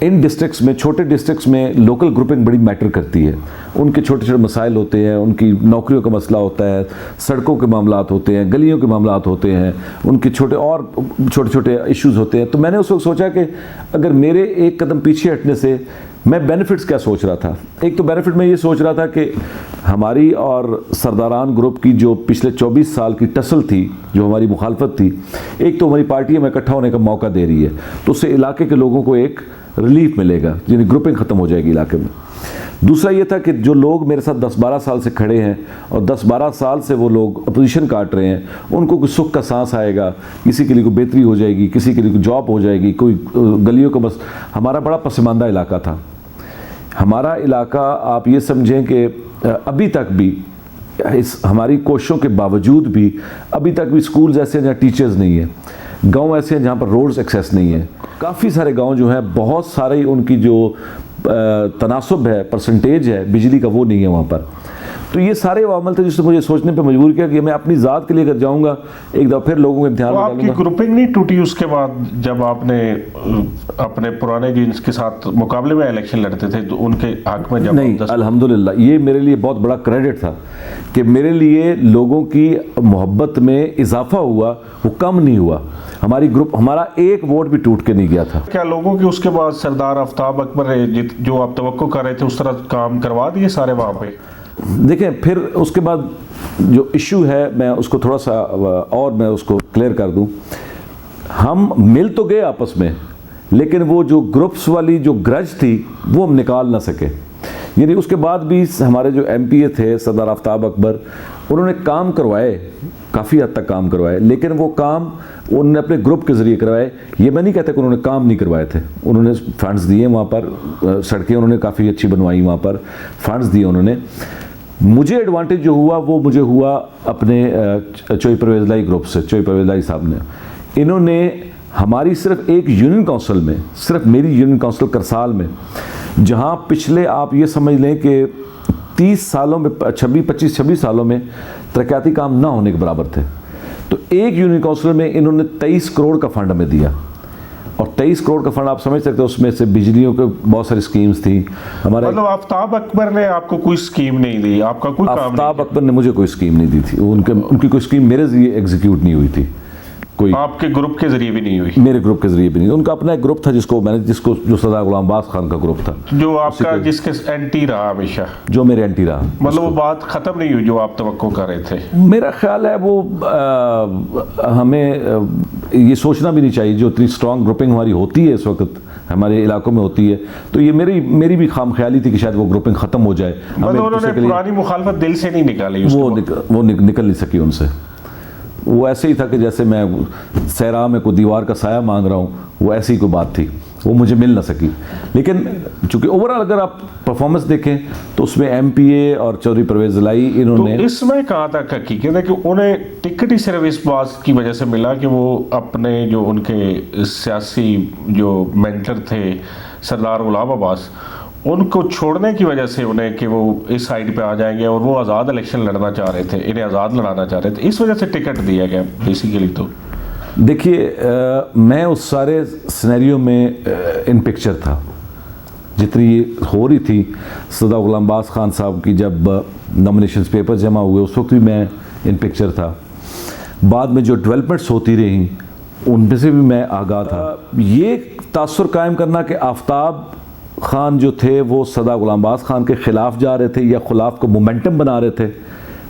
ان districts میں, چھوٹے districts میں لوکل گروپنگ بڑی میٹر کرتی ہے. ان کے چھوٹے چھوٹے مسائل ہوتے ہیں, ان کی نوکریوں کا مسئلہ ہوتا ہے, سڑکوں کے معاملات ہوتے ہیں, گلیوں کے معاملات ہوتے ہیں, ان کے چھوٹے چھوٹے ایشوز ہوتے ہیں. تو میں نے اس وقت سوچا کہ اگر میرے ایک قدم پیچھے ہٹنے سے, میں بینیفٹس کیا سوچ رہا تھا. ایک تو بینیفٹ میں یہ سوچ رہا تھا کہ ہماری اور سرداران گروپ کی جو پچھلے 24 سال کی ٹسل تھی, جو ہماری مخالفت تھی, ایک تو ہماری پارٹی ہمیں اکٹھا ہونے کا موقع دے رہی ہے, تو اس سے علاقے کے لوگوں کو ایک ریلیف ملے گا, یعنی گروپنگ ختم ہو جائے گی علاقے میں. دوسرا یہ تھا کہ جو لوگ میرے ساتھ 10-12 سال سے کھڑے ہیں اور 10-12 سال سے وہ لوگ اپوزیشن کاٹ رہے ہیں, ان کو کوئی سکھ کا سانس آئے گا, کسی کے لیے کوئی بہتری ہو جائے گی, کسی کے لیے کوئی جاب ہو جائے گی, کوئی گلیوں کا بس. ہمارا بڑا پسماندہ علاقہ تھا ہمارا علاقہ. آپ یہ سمجھیں کہ ابھی تک بھی ہماری کوششوں کے باوجود بھی ابھی تک بھی سکولز ایسے ہیں جہاں ٹیچرز نہیں ہیں, گاؤں ایسے ہیں جہاں پر روڈز ایکسیس نہیں ہے. کافی سارے گاؤں جو ہیں, بہت سارے ان کی جو تناسب ہے, پرسنٹیج ہے بجلی کا, وہ نہیں ہے وہاں پر. تو یہ سارے عوامل تھے جس نے مجھے سوچنے پہ مجبور کیا کہ میں اپنی ذات کے لیے اگر جاؤں گا ایک دفعہ پھر لوگوں کو امتحان میں ڈالوں گا. آپ کی گروپنگ نہیں ٹوٹی اس کے بعد جب آپ نے اپنے پرانے جنس کے ساتھ مقابلے میں الیکشن لڑتے تھے تو ان کے حق میں جب؟ نہیں, الحمدللہ یہ میرے لیے بہت بڑا کریڈٹ تھا کہ میرے لیے لوگوں کی محبت میں اضافہ ہوا, وہ کم نہیں ہوا. ہماری گروپ, ہمارا ایک ووٹ بھی ٹوٹ کے نہیں گیا تھا. کیا لوگوں کی اس کے بعد سردار آفتاب اکبر جو آپ توقع کر رہے تھے اس طرح کام کروا دیے سارے وہاں پہ؟ دیکھیں, پھر اس کے بعد جو ایشو ہے میں اس کو تھوڑا سا اور میں اس کو کلیئر کر دوں. ہم مل تو گئے آپس میں, لیکن وہ جو گروپس والی جو گرج تھی وہ ہم نکال نہ سکے. یعنی اس کے بعد بھی ہمارے جو ایم پی اے تھے سردار آفتاب اکبر, انہوں نے کام کروائے, کافی حد تک کام کروائے, لیکن وہ کام انہوں نے اپنے گروپ کے ذریعے کروائے. یہ میں نہیں کہتا کہ انہوں نے کام نہیں کروائے تھے, انہوں نے فنڈز دیے وہاں پر, سڑکیں انہوں نے کافی اچھی بنوائی, وہاں پر فنڈز دیے انہوں نے. مجھے ایڈوانٹیج جو ہوا وہ مجھے ہوا اپنے چوئی پرویز لائی گروپ سے. چوئی پرویز لائی صاحب نے, انہوں نے ہماری صرف ایک یونین کونسل میں, صرف میری یونین کونسل کرسال میں, جہاں پچھلے آپ یہ سمجھ لیں کہ 30 سالوں میں 25-26 سالوں میں ترقیاتی کام نہ ہونے کے برابر تھے, تو ایک یونین کونسل میں انہوں نے 23 کروڑ کا فنڈ ہمیں دیا. اور 23 کروڑ کا فنڈ آپ سمجھ سکتے ہیں, اس میں سے بجلیوں کے بہت ساری اسکیمز تھیں. ہمارا مطلب آفتاب اکبر نے آپ کو کوئی اسکیم نہیں دی, آپ کا کوئی کام نہیں؟ آفتاب اکبر نے مجھے کوئی اسکیم نہیں دی تھی, ان کی کوئی اسکیم میرے ذریعے ایگزیکیوٹ نہیں ہوئی تھی, کوئی آپ کے گروپ کے ذریعے بھی نہیں ہوئی؟ میرے گروپ کے ذریعے بھی نہیں. ان کا اپنا ایک گروپ تھا جو سردار غلام عباس خان کا گروپ تھا, جو آپ کا جس کے اینٹی رہا ہمیشہ, جو میرے اینٹی رہا. مطلب وہ بات ختم نہیں ہوئی جو آپ توقع کر رہے تھے؟ میرا خیال ہے وہ ہمیں یہ سوچنا بھی نہیں چاہیے, جو اتنی اسٹرانگ گروپنگ ہماری ہوتی ہے اس وقت ہمارے علاقوں میں ہوتی ہے, تو یہ میری بھی خام خیالی تھی کہ شاید وہ گروپنگ ختم ہو جائے. مطلب انہوں نے پرانی مخالفت دل سے نہیں نکالی؟ وہ نکل نہیں سکی ان سے. وہ ایسے ہی تھا کہ جیسے میں صحرا میں کوئی دیوار کا سایہ مانگ رہا ہوں, وہ ایسی کوئی بات تھی, وہ مجھے مل نہ سکی. لیکن چونکہ اوورآل اگر آپ پرفارمنس دیکھیں تو اس میں ایم پی اے اور چودھری پرویز لائی انہوں نے, اس میں کہاں تک حقیقت ہے کہ انہیں ٹکٹ ہی صرف اس بات کی وجہ سے ملا کہ وہ اپنے جو ان کے سیاسی جو مینٹر تھے سردار غلام عباس, ان کو چھوڑنے کی وجہ سے انہیں کہ وہ اس سائیڈ پہ آ جائیں گے اور وہ آزاد الیکشن لڑنا چاہ رہے تھے, انہیں آزاد لڑانا چاہ رہے تھے, اس وجہ سے ٹکٹ دیا گیا بیسیکلی. تو دیکھیے, میں اس سارے سینیریو میں ان پکچر تھا جتنی ہو رہی تھی. سردار غلام عباس خان صاحب کی جب نامینیشنز پیپر جمع ہوئے اس وقت بھی میں ان پکچر تھا. بعد میں جو ڈیولپمنٹس ہوتی رہیں ان میں سے بھی میں آگاہ تھا. یہ تاثر قائم کرنا کہ آفتاب خان جو تھے وہ سردار غلام عباس خان کے خلاف جا رہے تھے یا خلاف کو مومنٹم بنا رہے تھے,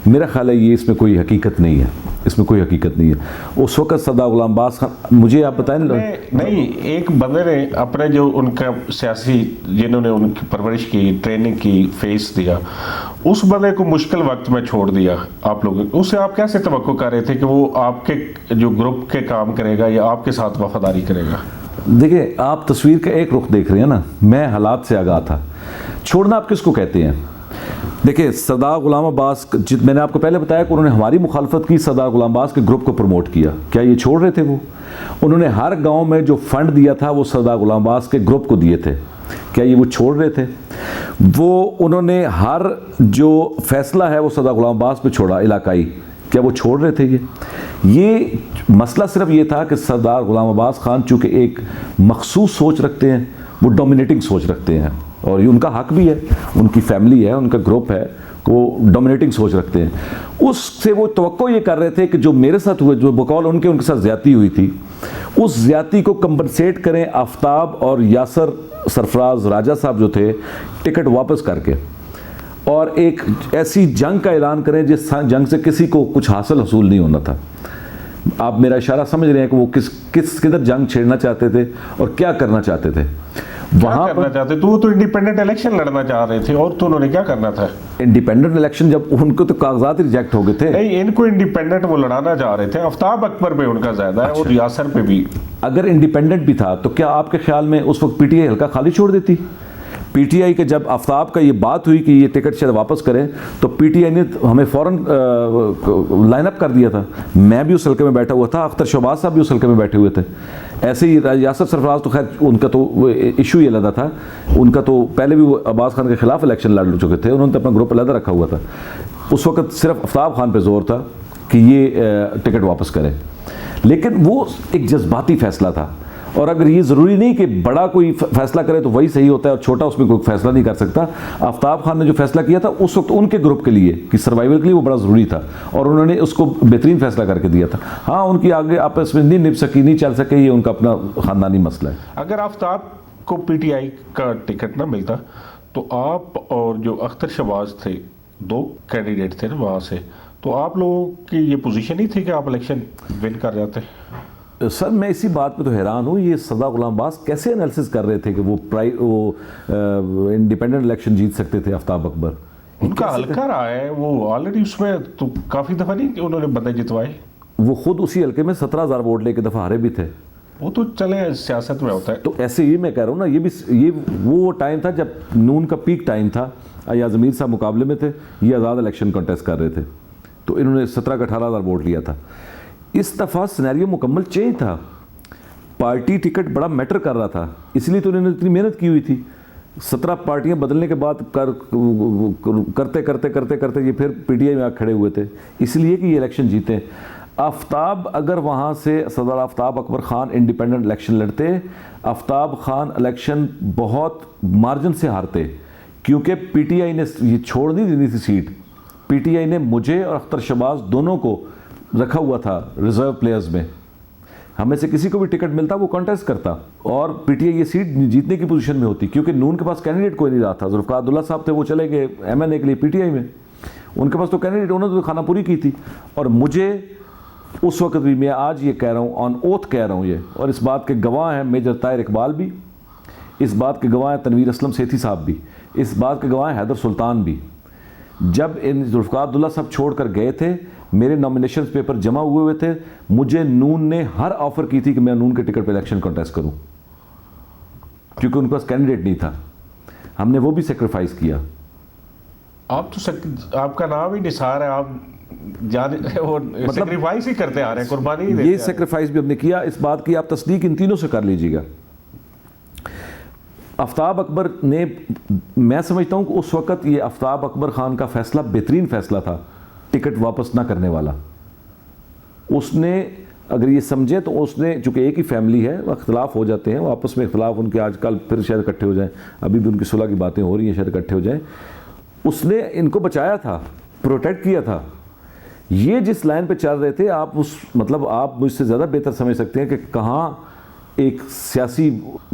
میرا خیال ہے یہ اس میں کوئی حقیقت نہیں ہے, اس میں کوئی حقیقت نہیں ہے. اس وقت سردار غلام عباس خان, مجھے آپ بتائیں نہیں, ایک بندے نے اپنے جو ان کا سیاسی جنہوں نے ان کی پرورش کی, ٹریننگ کی, فیس دیا, اس بندے کو مشکل وقت میں چھوڑ دیا آپ لوگ, اس سے آپ کیسے توقع کر رہے تھے کہ وہ آپ کے جو گروپ کے کام کرے گا یا آپ کے ساتھ وفاداری کرے گا؟ دیکھیں, آپ تصویر کا ایک رخ دیکھ رہے ہیں نا, میں حالات سے آگاہ تھا. چھوڑنا آپ کس کو کہتے ہیں؟ دیکھیں, سردار غلام عباس, میں نے آپ کو پہلے بتایا کہ انہوں نے ہماری مخالفت کی, سردار غلام عباس کے گروپ کو پروموٹ کیا. کیا یہ چھوڑ رہے تھے؟ وہ انہوں نے ہر گاؤں میں جو فنڈ دیا تھا وہ سردار غلام عباس کے گروپ کو دیے تھے. کیا یہ وہ چھوڑ رہے تھے؟ وہ انہوں نے ہر جو فیصلہ ہے وہ سردار غلام عباس پہ چھوڑا علاقائی. کیا وہ چھوڑ رہے تھے؟ یہ مسئلہ صرف یہ تھا کہ سردار غلام عباس خان چونکہ ایک مخصوص سوچ رکھتے ہیں, وہ ڈومینیٹنگ سوچ رکھتے ہیں اور یہ ان کا حق بھی ہے, ان کی فیملی ہے, ان کا گروپ ہے, وہ ڈومینیٹنگ سوچ رکھتے ہیں. اس سے وہ توقع یہ کر رہے تھے کہ جو میرے ساتھ ہوئے, جو بقول ان کے ساتھ زیادتی ہوئی تھی, اس زیادتی کو کمپنسیٹ کریں آفتاب اور یاسر سرفراز راجہ صاحب جو تھے ٹکٹ واپس کر کے, اور ایک ایسی جنگ کا اعلان کریں جس جنگ سے کسی کو کچھ حصول نہیں ہونا تھا. آپ میرا اشارہ سمجھ رہے ہیں کہ وہ کدھر جنگ چھیڑنا چاہتے تھے اور کیا کرنا چاہتے تھے. وہاں کرنا چاہتے تو وہ تو انڈیپینڈنٹ الیکشن لڑنا چاہ رہے تھے, اور تو انہوں نے کیا کرنا تھا؟ انڈیپینڈنٹ الیکشن جب ان کو تو کاغذات ریجیکٹ ہو گئے تھے. نہیں, ان کو انڈیپینڈنٹ وہ لڑانا چاہ رہے تھے. آفتاب اکبر پہ ان کا زیادہ ہے اور یاسر پہ بھی. اگر انڈیپینڈنٹ بھی تھا تو کیا آپ کے خیال میں اس وقت پی ٹی آئی ہلکا خالی چھوڑ دیتی؟ پی ٹی آئی کے جب آفتاب کا یہ بات ہوئی کہ یہ ٹکٹ شاید واپس کریں تو پی ٹی آئی نے ہمیں فوراً لائن اپ کر دیا تھا. میں بھی اس حلقے میں بیٹھا ہوا تھا, اختر شہباز صاحب بھی اس حلقے میں بیٹھے ہوئے تھے. ایسے ہی یاسر سرفراز تو خیر ان کا تو ایشو ہی علیحدہ تھا, ان کا تو پہلے بھی وہ عباس خان کے خلاف الیکشن لڑ چکے تھے, انہوں نے تو اپنا گروپ علیحدہ رکھا ہوا تھا. اس وقت صرف آفتاب خان پہ زور تھا کہ یہ ٹکٹ واپس کرے, لیکن وہ ایک جذباتی فیصلہ تھا. اور اگر یہ ضروری نہیں کہ بڑا کوئی فیصلہ کرے تو وہی صحیح ہوتا ہے اور چھوٹا اس میں کوئی فیصلہ نہیں کر سکتا. آفتاب خان نے جو فیصلہ کیا تھا اس وقت ان کے گروپ کے لیے کہ سروائیول کے لیے وہ بڑا ضروری تھا, اور انہوں نے اس کو بہترین فیصلہ کر کے دیا تھا. ہاں, ان کی آگے آپس میں نہیں نپ سکی, نہیں چل سکے, یہ ان کا اپنا خاندانی مسئلہ ہے. اگر آفتاب کو پی ٹی آئی کا ٹکٹ نہ ملتا تو آپ اور جو اختر شہباز تھے, دو کینڈیڈیٹ تھے نا وہاں سے, تو آپ لوگوں کی یہ پوزیشن ہی تھی کہ آپ الیکشن ون کر جاتے؟ سر میں اسی بات پہ تو حیران ہوں, یہ سزا غلام عباس کیسے انالیسس کر رہے تھے کہ وہ انڈیپینڈنٹ الیکشن جیت سکتے تھے آفتاب اکبر. ان کا حلقہ رہا ہے, وہ آلریڈی اس میں تو کافی دفعہ نہیں کہ انہوں نے بندے جتوائے. وہ خود اسی حلقے میں 17,000 ووٹ لے کے دفعہ ہارے بھی تھے. وہ تو چلے سیاست میں ہوتا ہے. تو ایسے ہی میں کہہ رہا ہوں نا, یہ وہ ٹائم تھا جب نون کا پیک ٹائم تھا, ایاز امیر صاحب مقابلے میں تھے, یہ آزاد الیکشن کنٹیسٹ کر رہے تھے, تو انہوں نے 17 کا 18,000 ووٹ لیا تھا. اس دفعہ سینیریو مکمل چینج تھا, پارٹی ٹکٹ بڑا میٹر کر رہا تھا, اس لیے تو انہوں نے اتنی محنت کی ہوئی تھی. 17 پارٹیاں بدلنے کے بعد کرتے کرتے کرتے کرتے یہ پھر پی ٹی آئی میں آ کھڑے ہوئے تھے, اس لیے کہ یہ الیکشن جیتے. آفتاب اگر وہاں سے صدر آفتاب اکبر خان انڈیپینڈنٹ الیکشن لڑتے, آفتاب خان الیکشن بہت مارجن سے ہارتے, کیونکہ پی ٹی آئی نے یہ چھوڑ نہیں دینی تھی سیٹ. پی ٹی آئی نے مجھے اور اختر شہباز دونوں کو رکھا ہوا تھا ریزرو پلیئرز میں, ہمیں سے کسی کو بھی ٹکٹ ملتا وہ کانٹیسٹ کرتا, اور پی ٹی آئی یہ سیٹ جیتنے کی پوزیشن میں ہوتی, کیونکہ نون کے پاس کینڈیڈیٹ کوئی نہیں رہا تھا. ذوالفقار عبداللہ صاحب تھے, وہ چلے گئے ایم این اے کے لیے پی ٹی آئی میں, ان کے پاس تو کینڈیڈیٹ, انہوں نے تو خانہ پوری کی تھی. اور مجھے اس وقت بھی, میں آج یہ کہہ رہا ہوں, آن اوتھ کہہ رہا ہوں یہ, اور اس بات کے گواہ ہیں میجر طاہر اقبال بھی, اس بات کے گواہ ہیں تنویر اسلم سیٹھی صاحب بھی, اس بات کے گواہ ہیں حیدر سلطان بھی. جب ان ذوالفقار عبداللہ صاحب چھوڑ کر گئے تھے, میرے نامینیشن پیپر جمع ہوئے تھے, مجھے نون نے ہر آفر کی تھی کہ میں نون کے ٹکٹ پہ الیکشن کنٹیسٹ کروں, کیونکہ ان کے پاس کینڈیڈیٹ نہیں تھا. ہم نے وہ بھی سیکریفائز کیا. آپ تو آپ کا نام ہی نثار ہے, آپ سیکریفائز ہی کرتے آ رہے ہیں, قربانی ہی دیتے. یہ سیکریفائز بھی ہم نے کیا, اس بات کی آپ تصدیق ان تینوں سے کر لیجیے گا. آفتاب اکبر نے, میں سمجھتا ہوں کہ اس وقت یہ آفتاب اکبر خان کا فیصلہ بہترین فیصلہ تھا ٹکٹ واپس نہ کرنے والا. اس نے اگر یہ سمجھے تو اس نے, چونکہ ایک ہی فیملی ہے, اختلاف ہو جاتے ہیں, آپس میں اختلاف ان کے, آج کل پھر شاید اکٹھے ہو جائیں, ابھی بھی ان کی صلح کی باتیں ہو رہی ہیں, شاید اکٹھے ہو جائیں. اس نے ان کو بچایا تھا, پروٹیکٹ کیا تھا. یہ جس لائن پہ چل رہے تھے, آپ اس مطلب آپ مجھ سے زیادہ بہتر سمجھ سکتے ہیں کہ کہاں ایک سیاسی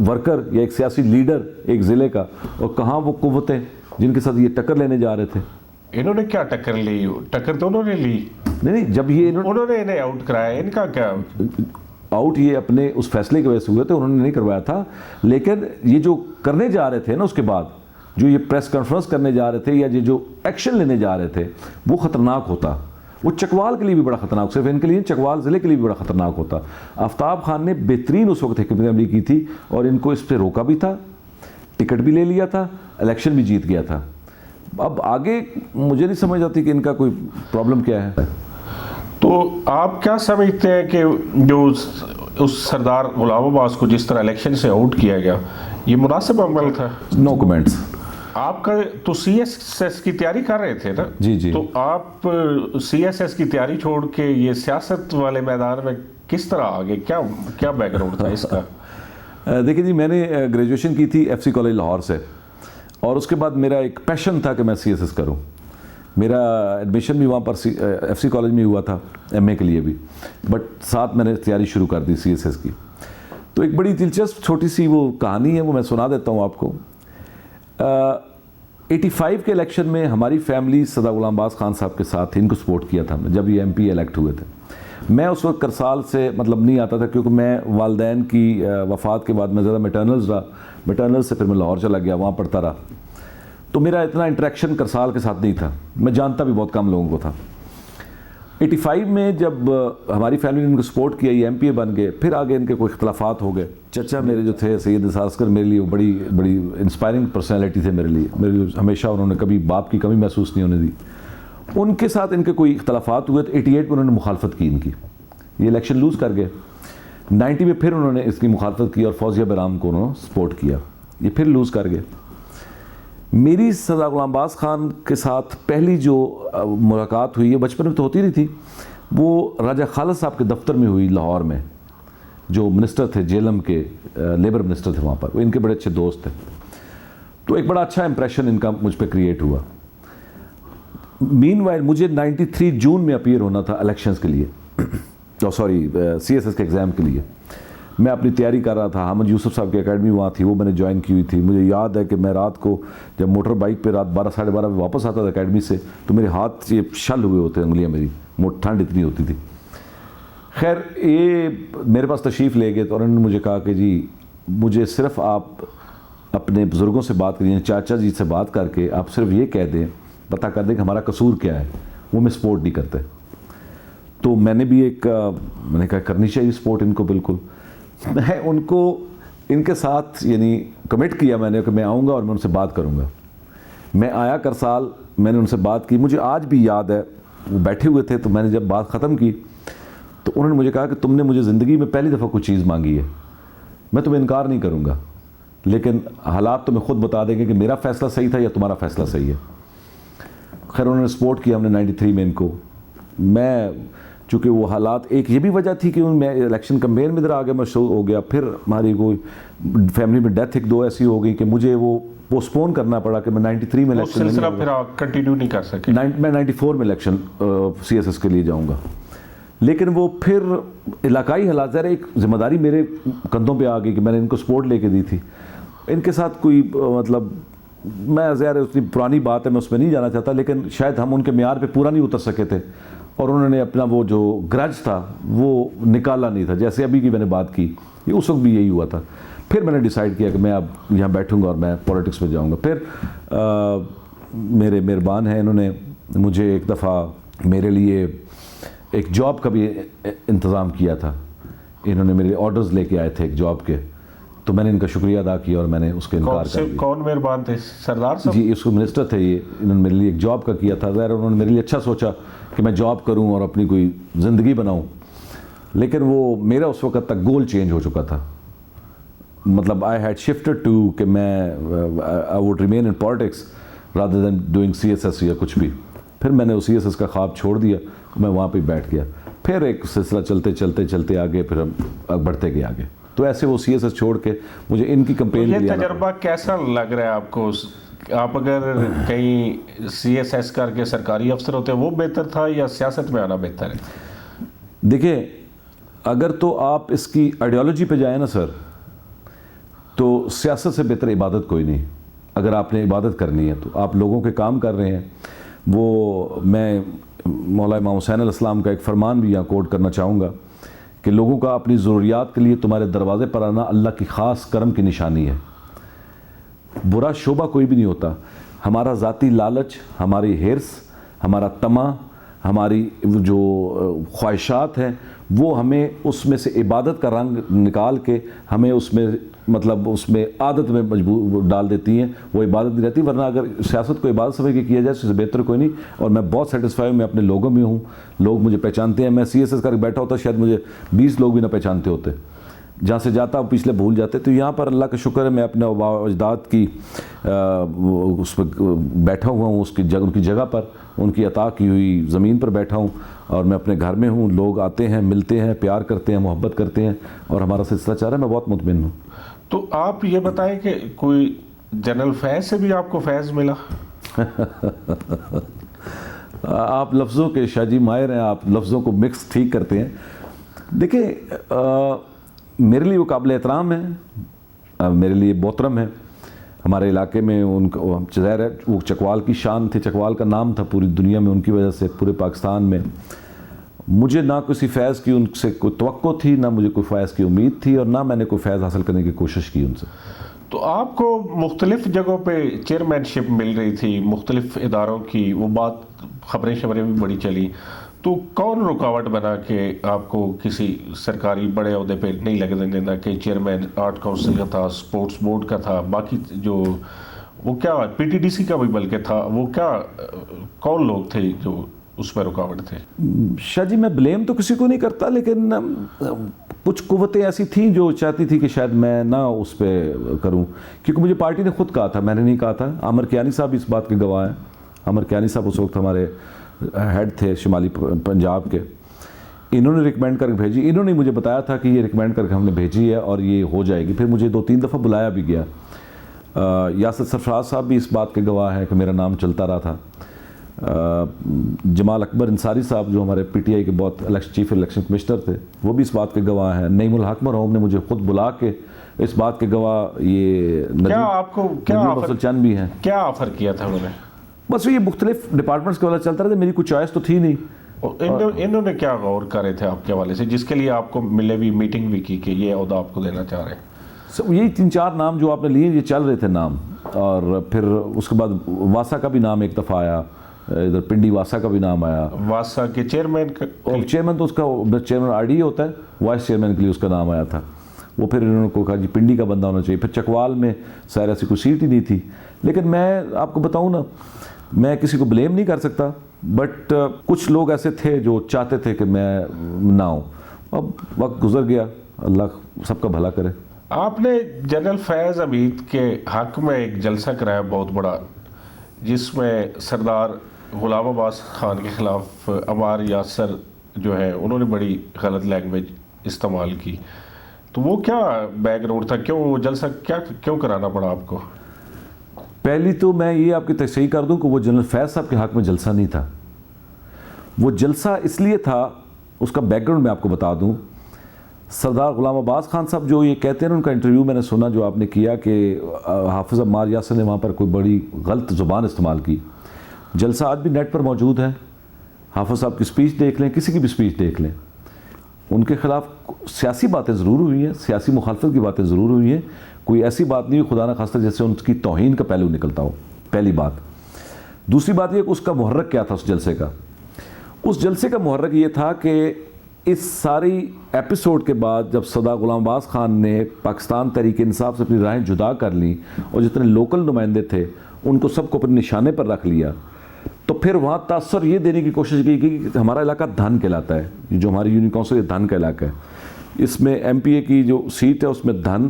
ورکر یا ایک سیاسی لیڈر ایک ضلع کا, اور کہاں وہ قوتیں جن کے ساتھ یہ ٹکر لینے جا رہے تھے. انہوں نے کیا ٹکر لی؟ ٹکر تو انہوں نے لی نہیں, جب یہ انہوں نے انہیں آؤٹ کرایا, ان کا کیا آؤٹ یہ اپنے اس فیصلے کی وجہ سے ہوئے تھے, انہوں نے نہیں کروایا تھا. لیکن یہ جو کرنے جا رہے تھے نا, اس کے بعد جو یہ پریس کانفرنس کرنے جا رہے تھے یا یہ جو ایکشن لینے جا رہے تھے, وہ خطرناک ہوتا. وہ چکوال کے لیے بھی بڑا خطرناک, صرف ان کے لیے چکوال ضلع کے لیے بھی بڑا خطرناک ہوتا. آفتاب خان نے بہترین اس وقت حکمت عملی کی تھی, اور ان کو اس پہ روکا بھی تھا, ٹکٹ بھی لے لیا تھا, الیکشن بھی جیت گیا تھا. اب آگے مجھے نہیں سمجھ آتی کہ ان کا کوئی پرابلم کیا ہے. تو آپ کیا سمجھتے ہیں کہ جو اس سردار غلام عباس کو جس طرح الیکشن سے آؤٹ کیا گیا, یہ مناسب عمل تھا؟ نو کمنٹس. آپ کا تو سی ایس ایس کی تیاری کر رہے تھے نا؟ جی جی. تو آپ سی ایس ایس کی تیاری چھوڑ کے یہ سیاست والے میدان میں کس طرح آگے, کیا بیک گراؤنڈ تھا اس کا؟ دیکھیں جی، میں نے گریجویشن کی تھی ایف سی کالج لاہور سے، اور اس کے بعد میرا ایک پیشن تھا کہ میں سی ایس ایس کروں. میرا ایڈمیشن بھی وہاں پر ایف سی کالج میں ہوا تھا ایم اے کے لیے بھی، بٹ ساتھ میں نے تیاری شروع کر دی سی ایس ایس کی. تو ایک بڑی دلچسپ چھوٹی سی وہ کہانی ہے، وہ میں سنا دیتا ہوں آپ کو. 85 کے الیکشن میں ہماری فیملی سردار غلام عباس خان صاحب کے ساتھ تھی، ان کو سپورٹ کیا تھا جب یہ ایم پی الیکٹ ہوئے تھے. میں اس وقت کرسال سے نہیں آتا تھا، کیونکہ میں والدین کی وفات کے بعد میں زیادہ میٹرنلز رہا. میٹرنلز سے پھر میں لاہور چلا گیا، وہاں پڑھتا رہا. تو میرا اتنا انٹریکشن کرسال کے ساتھ نہیں تھا، میں جانتا بھی بہت کم لوگوں کو تھا. 85 میں جب ہماری فیملی نے ان کو سپورٹ کیا، یہ ایم پی اے بن گئے. پھر آگے ان کے کوئی اختلافات ہو گئے. چچا میرے جو تھے سید نثار عسکر، میرے لیے وہ بڑی انسپائرنگ پرسنالٹی تھے میرے لیے. ہمیشہ انہوں نے کبھی باپ کی کمی محسوس نہیں ہونے دی. ان کے ساتھ ان کے کوئی اختلافات ہوئے تو 88 میں انہوں نے مخالفت کی ان کی. یہ الیکشن لوز کر گئے. 90 میں پھر انہوں نے اس کی مخالفت کی اور فوزیہ بیرام کو انہوں نے سپورٹ کیا. یہ پھر لوز کر گئے. میری سردار غلام عباس خان کے ساتھ پہلی جو ملاقات ہوئی ہے، بچپن میں تو ہوتی رہی تھی، وہ راجہ خالد صاحب کے دفتر میں ہوئی لاہور میں، جو منسٹر تھے جیلم کے، لیبر منسٹر تھے وہاں پر. وہ ان کے بڑے اچھے دوست تھے. تو ایک بڑا اچھا امپریشن ان کا مجھ پہ کریٹ ہوا. مین وائل مجھے 93 جون میں اپیئر ہونا تھا الیکشنز کے لیے، سوری سی ایس ایس کے ایگزام کے لیے. میں اپنی تیاری کر رہا تھا. حامد یوسف صاحب کی اکیڈمی وہاں تھی، وہ میں نے جوائن کی ہوئی تھی. مجھے یاد ہے کہ میں رات کو جب موٹر بائک پہ رات 12 ساڑھے 12 واپس آتا تھا اکیڈمی سے، تو میرے ہاتھ یہ شل ہوئے ہوتے، انگلیاں میری، ٹھنڈ اتنی ہوتی تھی. خیر یہ میرے پاس تشریف لے گئے تو انہوں نے مجھے کہا کہ جی مجھے صرف آپ اپنے بزرگوں سے بات کریے، چاچا جی سے بات کر کے آپ صرف یہ کہہ دیں، پتہ کر دیں کہ ہمارا قصور کیا ہے. وہ میں سپورٹ نہیں کرتے. تو میں نے بھی میں نے کہا کرنی چاہیے سپورٹ ان کو. بالکل میں ان کو ان کے ساتھ یعنی کمٹ کیا میں نے کہ میں آؤں گا اور میں ان سے بات کروں گا. میں آیا کرسال، میں نے ان سے بات کی. مجھے آج بھی یاد ہے وہ بیٹھے ہوئے تھے، تو میں نے جب بات ختم کی تو انہوں نے مجھے کہا کہ تم نے مجھے زندگی میں پہلی دفعہ کوئی چیز مانگی ہے، میں تمہیں انکار نہیں کروں گا، لیکن حالات تمہیں خود بتا دیں گے کہ میرا فیصلہ صحیح تھا یا تمہارا فیصلہ صحیح ہے. خیر انہوں نے سپورٹ کیا ہم نے 93 میں ان کو. میں چونکہ وہ حالات، ایک یہ بھی وجہ تھی کہ میں الیکشن کمپین میں ادھر آگے مشغول ہو گیا. پھر ہماری کوئی فیملی میں ڈیتھ ایک دو ایسی ہو گئی کہ مجھے وہ پوسٹ پون کرنا پڑا کہ میں 93 میں الیکشن سلسلہ پھر آپ کنٹینیو نہیں کر سکے. میں 94 میں الیکشن سی ایس ایس کے لیے جاؤں گا. لیکن وہ پھر علاقائی حالات، ظاہر ایک ذمہ داری میرے کندھوں پہ آ گئی کہ میں نے ان کو سپورٹ لے کے دی تھی. ان کے ساتھ کوئی میں ظاہر اتنی پرانی بات ہے، میں اس میں نہیں جانا چاہتا، لیکن شاید ہم ان کے معیار پہ پورا نہیں اتر سکے تھے، اور انہوں نے اپنا وہ جو گرج تھا وہ نکالا نہیں تھا. جیسے ابھی کی میں نے بات کی، یہ اس وقت بھی یہی ہوا تھا. پھر میں نے ڈیسائیڈ کیا کہ میں اب یہاں بیٹھوں گا اور میں پولیٹکس میں جاؤں گا. پھر میرے مہربان ہیں، انہوں نے مجھے ایک دفعہ میرے لیے ایک جاب کا بھی انتظام کیا تھا. انہوں نے میرے آرڈرز لے کے آئے تھے ایک جاب کے، تو میں نے ان کا شکریہ ادا کیا اور میں نے اس کے انکار کر دیا. کون مہربان تھے؟ سردار صاحب جی، اس کو منسٹر تھے یہ. انہوں نے میرے لیے ایک جاب کا کیا تھا. ظاہر انہوں نے میرے لیے اچھا سوچا کہ میں جاب کروں اور اپنی کوئی زندگی بناؤں، لیکن وہ میرا اس وقت تک گول چینج ہو چکا تھا. آئی ہیڈ شفٹڈ ٹو کہ میں I would remain in politics rather than doing C S S یا کچھ بھی. پھر میں نے سی ایس ایس کا خواب چھوڑ دیا، میں وہاں پہ بیٹھ گیا. پھر ایک سلسلہ چلتے آگے، پھر ہم بڑھتے گئے آگے. تو ایسے وہ سی ایس ایس چھوڑ کے مجھے ان کی کمپین. یہ تجربہ کیسا لگ رہا ہے آپ کو؟ آپ اگر کہیں سی ایس ایس کر کے سرکاری افسر ہوتے وہ بہتر تھا یا سیاست میں آنا بہتر ہے؟ دیکھیں، اگر تو آپ اس کی آئیڈیالوجی پہ جائیں نا سر، تو سیاست سے بہتر عبادت کوئی نہیں. اگر آپ نے عبادت کرنی ہے تو آپ لوگوں کے کام کر رہے ہیں. وہ میں مولا امام حسین علیہ السلام کا ایک فرمان بھی یہاں کوٹ کرنا چاہوں گا کہ لوگوں کا اپنی ضروریات کے لیے تمہارے دروازے پر آنا اللہ کی خاص کرم کی نشانی ہے. برا شعبہ کوئی بھی نہیں ہوتا. ہمارا ذاتی لالچ، ہماری حرص، ہمارا طمع، ہماری جو خواہشات ہیں، وہ ہمیں اس میں سے عبادت کا رنگ نکال کے ہمیں اس میں اس میں عادت میں مجبور ڈال دیتی ہیں. وہ عبادت نہیں رہتی. ورنہ اگر سیاست کو عبادت سمجھ کے کیا جائے تو اس سے بہتر کوئی نہیں. اور میں بہت سیٹسفائی ہوں، میں اپنے لوگوں میں ہوں. لوگ مجھے پہچانتے ہیں. میں سی ایس ایس کر کے بیٹھا ہوتا شاید مجھے 20 لوگ بھی نہ پہچانتے ہوتے. جہاں سے جاتا ہوں پچھلے بھول جاتے. تو یہاں پر اللہ کا شکر ہے میں اپنے آباء و اجداد کی اس پہ بیٹھا ہوا ہوں, ان کی جگہ پر, ان کی عطا کی ہوئی زمین پر بیٹھا ہوں, اور میں اپنے گھر میں ہوں. لوگ آتے ہیں, ملتے ہیں, پیار کرتے ہیں, محبت کرتے ہیں, اور ہمارا سلسلہ چل رہا ہے. میں بہت مطمئن ہوں. تو آپ یہ بتائیں کہ کوئی جنرل فیض سے بھی آپ کو فیض ملا؟ آپ لفظوں کے شاہ جی ماہر ہیں, آپ لفظوں کو مکس ٹھیک کرتے ہیں. دیکھیں میرے لیے وہ قابل احترام ہے, میرے لیے محترم ہے. ہمارے علاقے میں ان کو ظاہر ہے وہ چکوال کی شان تھی, چکوال کا نام تھا پوری دنیا میں, ان کی وجہ سے پورے پاکستان میں. مجھے نہ کسی فیض کی ان سے کوئی توقع تھی, نہ مجھے کوئی فیض کی امید تھی, اور نہ میں نے کوئی فیض حاصل کرنے کی کوشش کی ان سے. تو آپ کو مختلف جگہوں پہ چیئرمین شپ مل رہی تھی, مختلف اداروں کی, وہ بات خبریں بھی بڑی چلی. تو کون رکاوٹ بنا کہ آپ کو کسی سرکاری بڑے عہدے پہ نہیں لگنے دینا, کہ چیئرمین آرٹ کونسل کا تھا, سپورٹس بورڈ کا تھا, باقی جو وہ کیا پی ٹی ڈی سی کا بھی بلکہ تھا, وہ کیا کون لوگ تھے جو اس میں رکاوٹ تھے؟ شاہ جی میں بلیم تو کسی کو نہیں کرتا, لیکن کچھ قوتیں ایسی تھیں جو چاہتی تھی کہ شاید میں نہ اس پہ کروں, کیونکہ مجھے پارٹی نے خود کہا تھا, میں نے نہیں کہا تھا. عامر کیانی صاحب اس بات کے گواہ ہیں. عامر کیانی صاحب اس وقت ہمارے ہیڈ تھے شمالی پنجاب کے. انہوں نے ریکمینڈ کر کے بھیجی, انہوں نے مجھے بتایا تھا کہ یہ ریکمینڈ کر کے ہم نے بھیجی ہے اور یہ ہو جائے گی. پھر مجھے 2-3 دفعہ بلایا بھی گیا. یاسر سرفراز صاحب بھی اس بات کے گواہ ہیں کہ میرا نام چلتا رہا تھا. جمال اکبر انصاری صاحب جو ہمارے پی ٹی آئی کے بہت چیف الیکشن کمشنر تھے, وہ بھی اس بات کے گواہ ہیں. نعیم الحق مرحوم نے مجھے خود بلا کے اس بات کے گواہ, یہ افضل چند بھی ہیں. کیا آفر کیا تھا انہوں نے؟ بس یہ مختلف ڈپارٹمنٹس کے والا چلتا رہتا, میری کوئی چوائس تو تھی نہیں. انہوں نے کیا غور کرے تھے آپ کے حوالے سے, جس کے لیے آپ کو ملے بھی, میٹنگ بھی کی کہ یہ عہدہ آپ کو دینا چاہ رہے ہیں؟ یہی 3-4 نام جو آپ نے لیے, یہ چل رہے تھے نام. اور پھر اس کے بعد واسا کا بھی نام ایک دفعہ آیا, ادھر پنڈی واسا کا بھی نام آیا. واسا کے چیئرمین کا, اور چیئرمین تو اس کا چیئرمین آر ڈی ہوتا ہے, وائس چیئرمین کے لیے اس کا نام آیا تھا. وہ پھر انہوں نے کہا جی پنڈی کا بندہ ہونا چاہیے. پھر چکوال میں سیر ایسی کوئی سیٹ ہی نہیں تھی. لیکن میں آپ کو بتاؤں نا, میں کسی کو بلیم نہیں کر سکتا, بٹ کچھ لوگ ایسے تھے جو چاہتے تھے کہ میں نہ ہوں. اب وقت گزر گیا, اللہ سب کا بھلا کرے. آپ نے جنرل فیض عبید کے حق میں ایک جلسہ کرایا بہت بڑا, جس میں سردار غلام عباس خان کے خلاف عمار یاسر جو ہے انہوں نے بڑی غلط لینگویج استعمال کی. تو وہ کیا بیک گراؤنڈ تھا, کیوں وہ جلسہ کیوں کرانا پڑا آپ کو؟ پہلی تو میں یہ آپ کی تصحیح کر دوں کہ وہ جنرل فیض صاحب کے حق میں جلسہ نہیں تھا. وہ جلسہ اس لیے تھا, اس کا بیک گراؤنڈ میں آپ کو بتا دوں. سردار غلام عباس خان صاحب جو یہ کہتے ہیں, ان کا انٹرویو میں نے سنا جو آپ نے کیا کہ حافظ عمار یاسر نے وہاں پر کوئی بڑی غلط زبان استعمال کی. جلسہ آج بھی نیٹ پر موجود ہے, حافظ صاحب کی سپیچ دیکھ لیں, کسی کی بھی سپیچ دیکھ لیں. ان کے خلاف سیاسی باتیں ضرور ہوئی ہیں, سیاسی مخالفت کی باتیں ضرور ہوئی ہیں, کوئی ایسی بات نہیں ہوئی خدا نہ خواستہ جیسے ان کی توہین کا پہلو نکلتا ہو. پہلی بات. دوسری بات یہ کہ اس کا محرک کیا تھا اس جلسے کا. اس جلسے کا محرک یہ تھا کہ اس ساری ایپیسوڈ کے بعد جب سردار غلام عباس خان نے پاکستان تحریک انصاف سے اپنی راہیں جدا کر لیں اور جتنے لوکل نمائندے تھے ان کو سب کو اپنے نشانے پر رکھ لیا, تو پھر وہاں تاثر یہ دینے کی کوشش کی کہ ہمارا علاقہ دھن کہلاتا ہے, جو ہماری یونین کونسل یہ دھن کا علاقہ ہے. اس میں ایم پی اے کی جو سیٹ ہے اس میں دھن,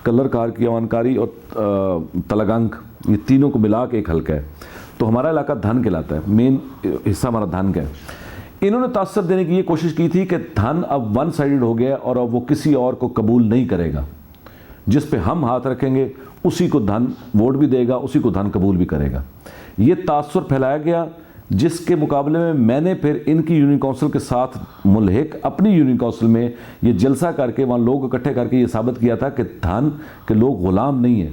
کلر کار کی اوانکاری اور تلگنگ, یہ تینوں کو ملا کے ایک حلقہ ہے. تو ہمارا علاقہ دھن کہلاتا ہے, مین حصہ ہمارا دھن کا ہے. انہوں نے تاثر دینے کی یہ کوشش کی تھی کہ دھن اب ون سائیڈڈ ہو گیا اور اب وہ کسی اور کو قبول نہیں کرے گا. جس پہ ہم ہاتھ رکھیں گے اسی کو دھن ووٹ بھی دے گا, اسی کو دھن قبول بھی کرے گا. یہ تاثر پھیلایا گیا, جس کے مقابلے میں نے پھر ان کی یونین کونسل کے ساتھ ملحق اپنی یونین کونسل میں یہ جلسہ کر کے وہاں لوگ اکٹھے کر کے یہ ثابت کیا تھا کہ دھن کے لوگ غلام نہیں ہیں.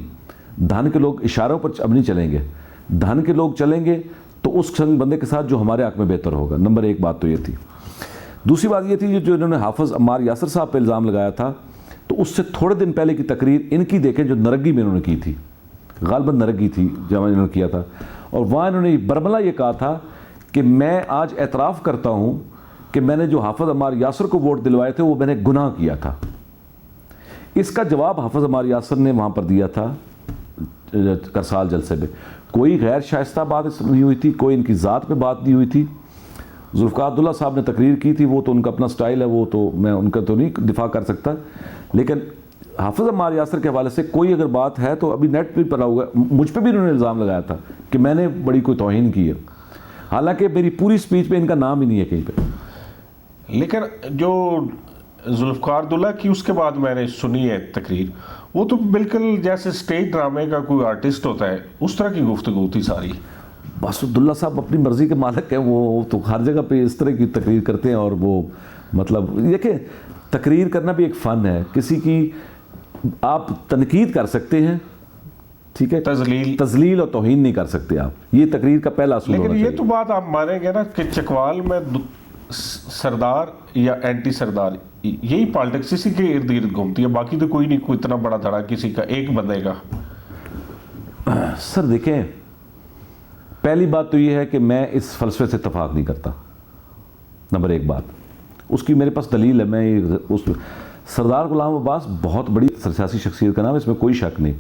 دھن کے لوگ اشاروں پر اب نہیں چلیں گے, دھن کے لوگ چلیں گے تو اس بندے کے ساتھ جو ہمارے حق میں بہتر ہوگا. نمبر 1 بات تو یہ تھی. دوسری بات یہ تھی جو انہوں نے حافظ عمار یاسر صاحب پہ الزام لگایا تھا, تو اس سے تھوڑے دن پہلے کی تقریر ان کی دیکھیں جو نرگی میں انہوں نے کی تھی, غالباً نرگی تھی جب انہوں نے کیا تھا, اور وہاں انہوں نے برملا یہ کہا تھا کہ میں آج اعتراف کرتا ہوں کہ میں نے جو حافظ عمار یاسر کو ووٹ دلوائے تھے وہ میں نے گناہ کیا تھا. اس کا جواب حافظ عمار یاسر نے وہاں پر دیا تھا کرسال جلسے میں. کوئی غیر شائستہ بات نہیں ہوئی تھی, کوئی ان کی ذات پہ بات نہیں ہوئی تھی. ذوالفقار عبداللہ صاحب نے تقریر کی تھی، وہ تو ان کا اپنا سٹائل ہے، وہ تو میں ان کا تو نہیں دفاع کر سکتا، لیکن حافظ عمار یاسر کے حوالے سے کوئی اگر بات ہے تو ابھی نیٹ پہ پڑا ہوا ہے، مجھ پہ بھی انہوں نے الزام لگایا تھا کہ میں نے بڑی کوئی توہین کی ہے، حالانکہ میری پوری سپیچ پہ ان کا نام ہی نہیں ہے کہیں پہ. لیکن جو ذوالفقار عبداللہ کی اس کے بعد میں نے سنی ہے تقریر، وہ تو بالکل جیسے اسٹیج ڈرامے کا کوئی آرٹسٹ ہوتا ہے اس طرح کی گفتگو تھی ساری. بس عبداللہ صاحب اپنی مرضی کے مالک ہیں، وہ تو ہر جگہ پہ اس طرح کی تقریر کرتے ہیں، اور وہ مطلب دیکھیں تقریر کرنا بھی ایک فن ہے، کسی کی آپ تنقید کر سکتے ہیں، ٹھیک ہے، تذلیل اور توہین نہیں کر سکتے آپ، یہ تقریر کا پہلا اصول ہونا چاہیے. لیکن یہ تو بات آپ مانیں گے نا کہ چکوال میں سردار یا اینٹی سردار یہی پالیٹکس اسی کے ارد گرد گھومتی ہے، باقی تو کوئی نہیں، کوئی اتنا بڑا دھڑا کسی کا ایک بندے کا. سر دیکھیں، پہلی بات تو یہ ہے کہ میں اس فلسفے سے اتفاق نہیں کرتا، نمبر ایک بات، اس کی میرے پاس دلیل ہے. میں اس سردار غلام عباس بہت بڑی سیاسی شخصیت کا نام ہے، اس میں کوئی شک نہیں،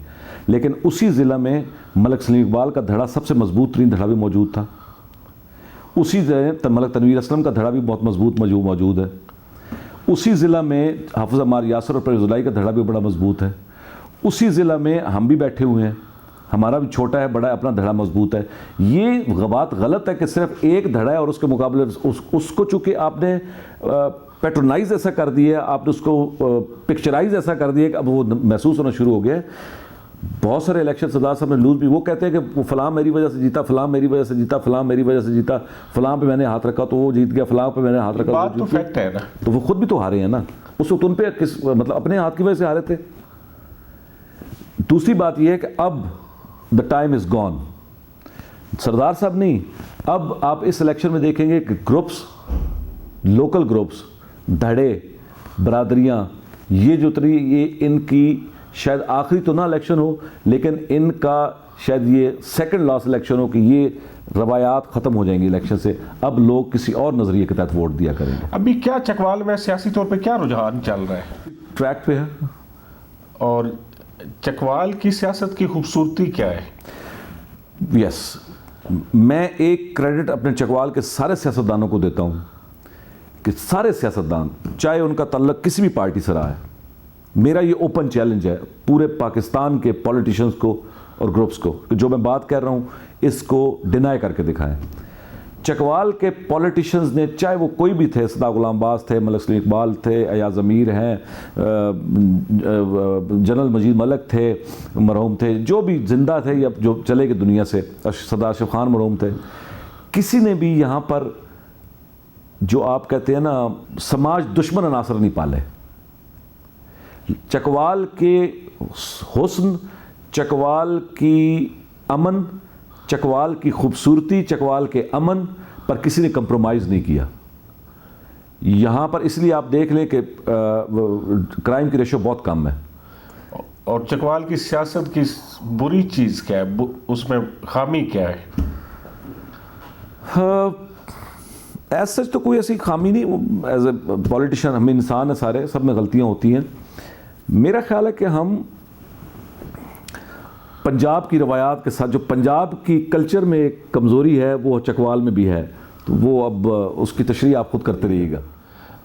لیکن اسی ضلع میں ملک سلیم اقبال کا دھڑا سب سے مضبوط ترین دھڑا بھی موجود تھا، اسی ضلع ملک تنویر اسلم کا دھڑا بھی بہت مضبوط موجود ہے، اسی ضلع میں حافظ عمار یاسر اور پرویز الہی کا دھڑا بھی بڑا مضبوط ہے، اسی ضلع میں ہم بھی بیٹھے ہوئے ہیں، ہمارا بھی چھوٹا ہے بڑا ہے، اپنا دھڑا مضبوط ہے. یہ بات غلط ہے کہ صرف ایک دھڑا ہے اور اس کے مقابلے اس کو چونکہ آپ نے پیٹرونائز ایسا کر دیا، آپ نے اس کو پکچرائز ایسا کر دیا کہ اب وہ محسوس ہونا شروع ہو گیا ہے. بہت سارے الیکشن سردار صاحب نے لوز بھی، وہ کہتے ہیں کہ وہ فلاں میری وجہ سے جیتا، فلاں میری وجہ سے جیتا، فلاں میری وجہ سے جیتا، فلاں پہ میں نے ہاتھ رکھا تو وہ جیت گیا، فلاں پہ میں نے ہاتھ رکھا بات تو فیکٹ ہے نا، تو وہ خود بھی تو ہارے ہیں نا، اس وقت ان پہ مطلب اپنے ہاتھ کی وجہ سے ہارے تھے. دوسری بات یہ ہے کہ اب دا ٹائم از گون، سردار صاحب نہیں، اب آپ اس الیکشن میں دیکھیں گے کہ گروپس، لوکل گروپس، دھڑے، برادریاں، یہ جو یہ ان کی شاید آخری تو نہ الیکشن ہو، لیکن ان کا شاید یہ سیکنڈ لاسٹ الیکشن ہو کہ یہ روایات ختم ہو جائیں گی الیکشن سے، اب لوگ کسی اور نظریے کے تحت ووٹ دیا کریں گے. ابھی کیا چکوال میں سیاسی طور پہ کیا رجحان چل رہا ہے؟ ٹریک پہ ہے. اور چکوال کی سیاست کی خوبصورتی کیا ہے؟ یس، میں ایک کریڈٹ اپنے چکوال کے سارے سیاستدانوں کو دیتا ہوں کہ سارے سیاستدان چاہے ان کا تعلق کسی بھی پارٹی سے رہا ہے، میرا یہ اوپن چیلنج ہے پورے پاکستان کے پولیٹیشنز کو اور گروپس کو کہ جو میں بات کر رہا ہوں اس کو ڈینائی کر کے دکھائیں. چکوال کے پولیٹیشنز نے، چاہے وہ کوئی بھی تھے، سردار غلام عباس تھے، ملک سلیم اقبال تھے، ایاز امیر ہیں، جنرل مجید ملک تھے مرحوم تھے، جو بھی زندہ تھے یا جو چلے گئے دنیا سے، سردار اشرف خان مرحوم تھے، کسی نے بھی یہاں پر جو آپ کہتے ہیں نا سماج دشمن عناصر نہیں پالے. چکوال کے حسن، چکوال کی امن، چکوال کی خوبصورتی، چکوال کے امن پر کسی نے کمپرومائز نہیں کیا. یہاں پر اس لیے آپ دیکھ لیں کہ کرائم کی ریشو بہت کم ہے. اور چکوال کی سیاست کی بری چیز کیا ہے، اس میں خامی کیا ہے؟ ایز سچ تو کوئی ایسی خامی نہیں، ایز اے پولیٹیشین ہم انسان ہیں سارے، سب میں غلطیاں ہوتی ہیں. میرا خیال ہے کہ ہم پنجاب کی روایات کے ساتھ، جو پنجاب کی کلچر میں ایک کمزوری ہے وہ چکوال میں بھی ہے، تو وہ اب اس کی تشریح آپ خود کرتے رہیے گا.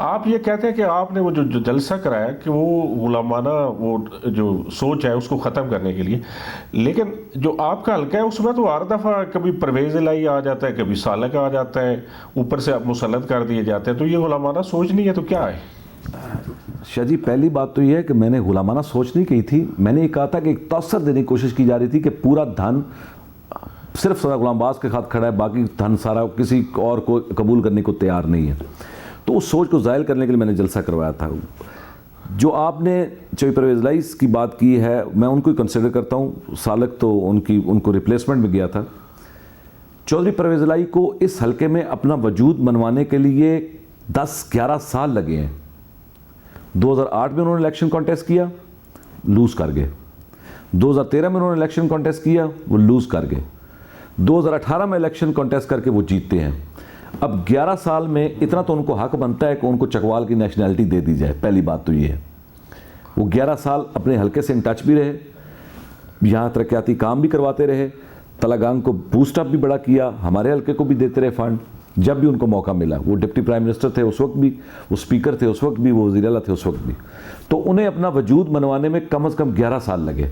آپ یہ کہتے ہیں کہ آپ نے وہ جو جلسہ کرایا کہ وہ غلامانہ وہ جو سوچ ہے اس کو ختم کرنے کے لیے، لیکن جو آپ کا حلقہ ہے اس میں تو ہر دفعہ کبھی پرویز الہی آ جاتا ہے، کبھی سالک آ جاتا ہے، اوپر سے آپ مسلط کر دیے جاتے ہیں، تو یہ غلامانہ سوچ نہیں ہے تو کیا ہے؟ شاہ جی پہلی بات تو یہ ہے کہ میں نے غلامانہ سوچ نہیں کی تھی، میں نے یہ کہا تھا کہ ایک توسر دینے کی کوشش کی جا رہی تھی کہ پورا دھن صرف سردار غلام عباس کے ہاتھ کھڑا ہے، باقی دھن سارا کسی اور کو قبول کرنے کو تیار نہیں ہے. تو اس سوچ کو زائل کرنے کے لیے میں نے جلسہ کروایا تھا. جو آپ نے چوہدری پرویز الہی کی بات کی ہے میں ان کو ہی کنسیڈر کرتا ہوں، سالک تو ان کو ریپلیسمنٹ میں گیا تھا. چوہدری پرویز الہی کو اس حلقے میں اپنا وجود منوانے کے لیے 10-11 سال لگے ہیں. 2008 میں انہوں نے الیکشن کانٹیسٹ کیا، لوز کر گئے. 2013 میں انہوں نے الیکشن کانٹیسٹ کیا، وہ لوز کر گئے. 2018 میں الیکشن کانٹیسٹ کر کے وہ جیتتے ہیں. اب 11 سال میں اتنا تو ان کو حق بنتا ہے کہ ان کو چکوال کی نیشنلٹی دے دی جائے. پہلی بات تو یہ ہے وہ 11 سال اپنے حلقے سے ان ٹچ بھی رہے، یہاں ترقیاتی کام بھی کرواتے رہے، تلنگانہ کو بوسٹ اپ بھی بڑا کیا، ہمارے حلقے کو بھی دیتے رہے فنڈ. جب بھی ان کو موقع ملا. وہ ڈپٹی پرائم منسٹر تھے اس وقت بھی, وہ اسپیکر تھے اس وقت بھی, وہ وزیر اعلیٰ تھے اس وقت بھی. تو انہیں اپنا وجود منوانے میں کم از کم 11 سال لگے.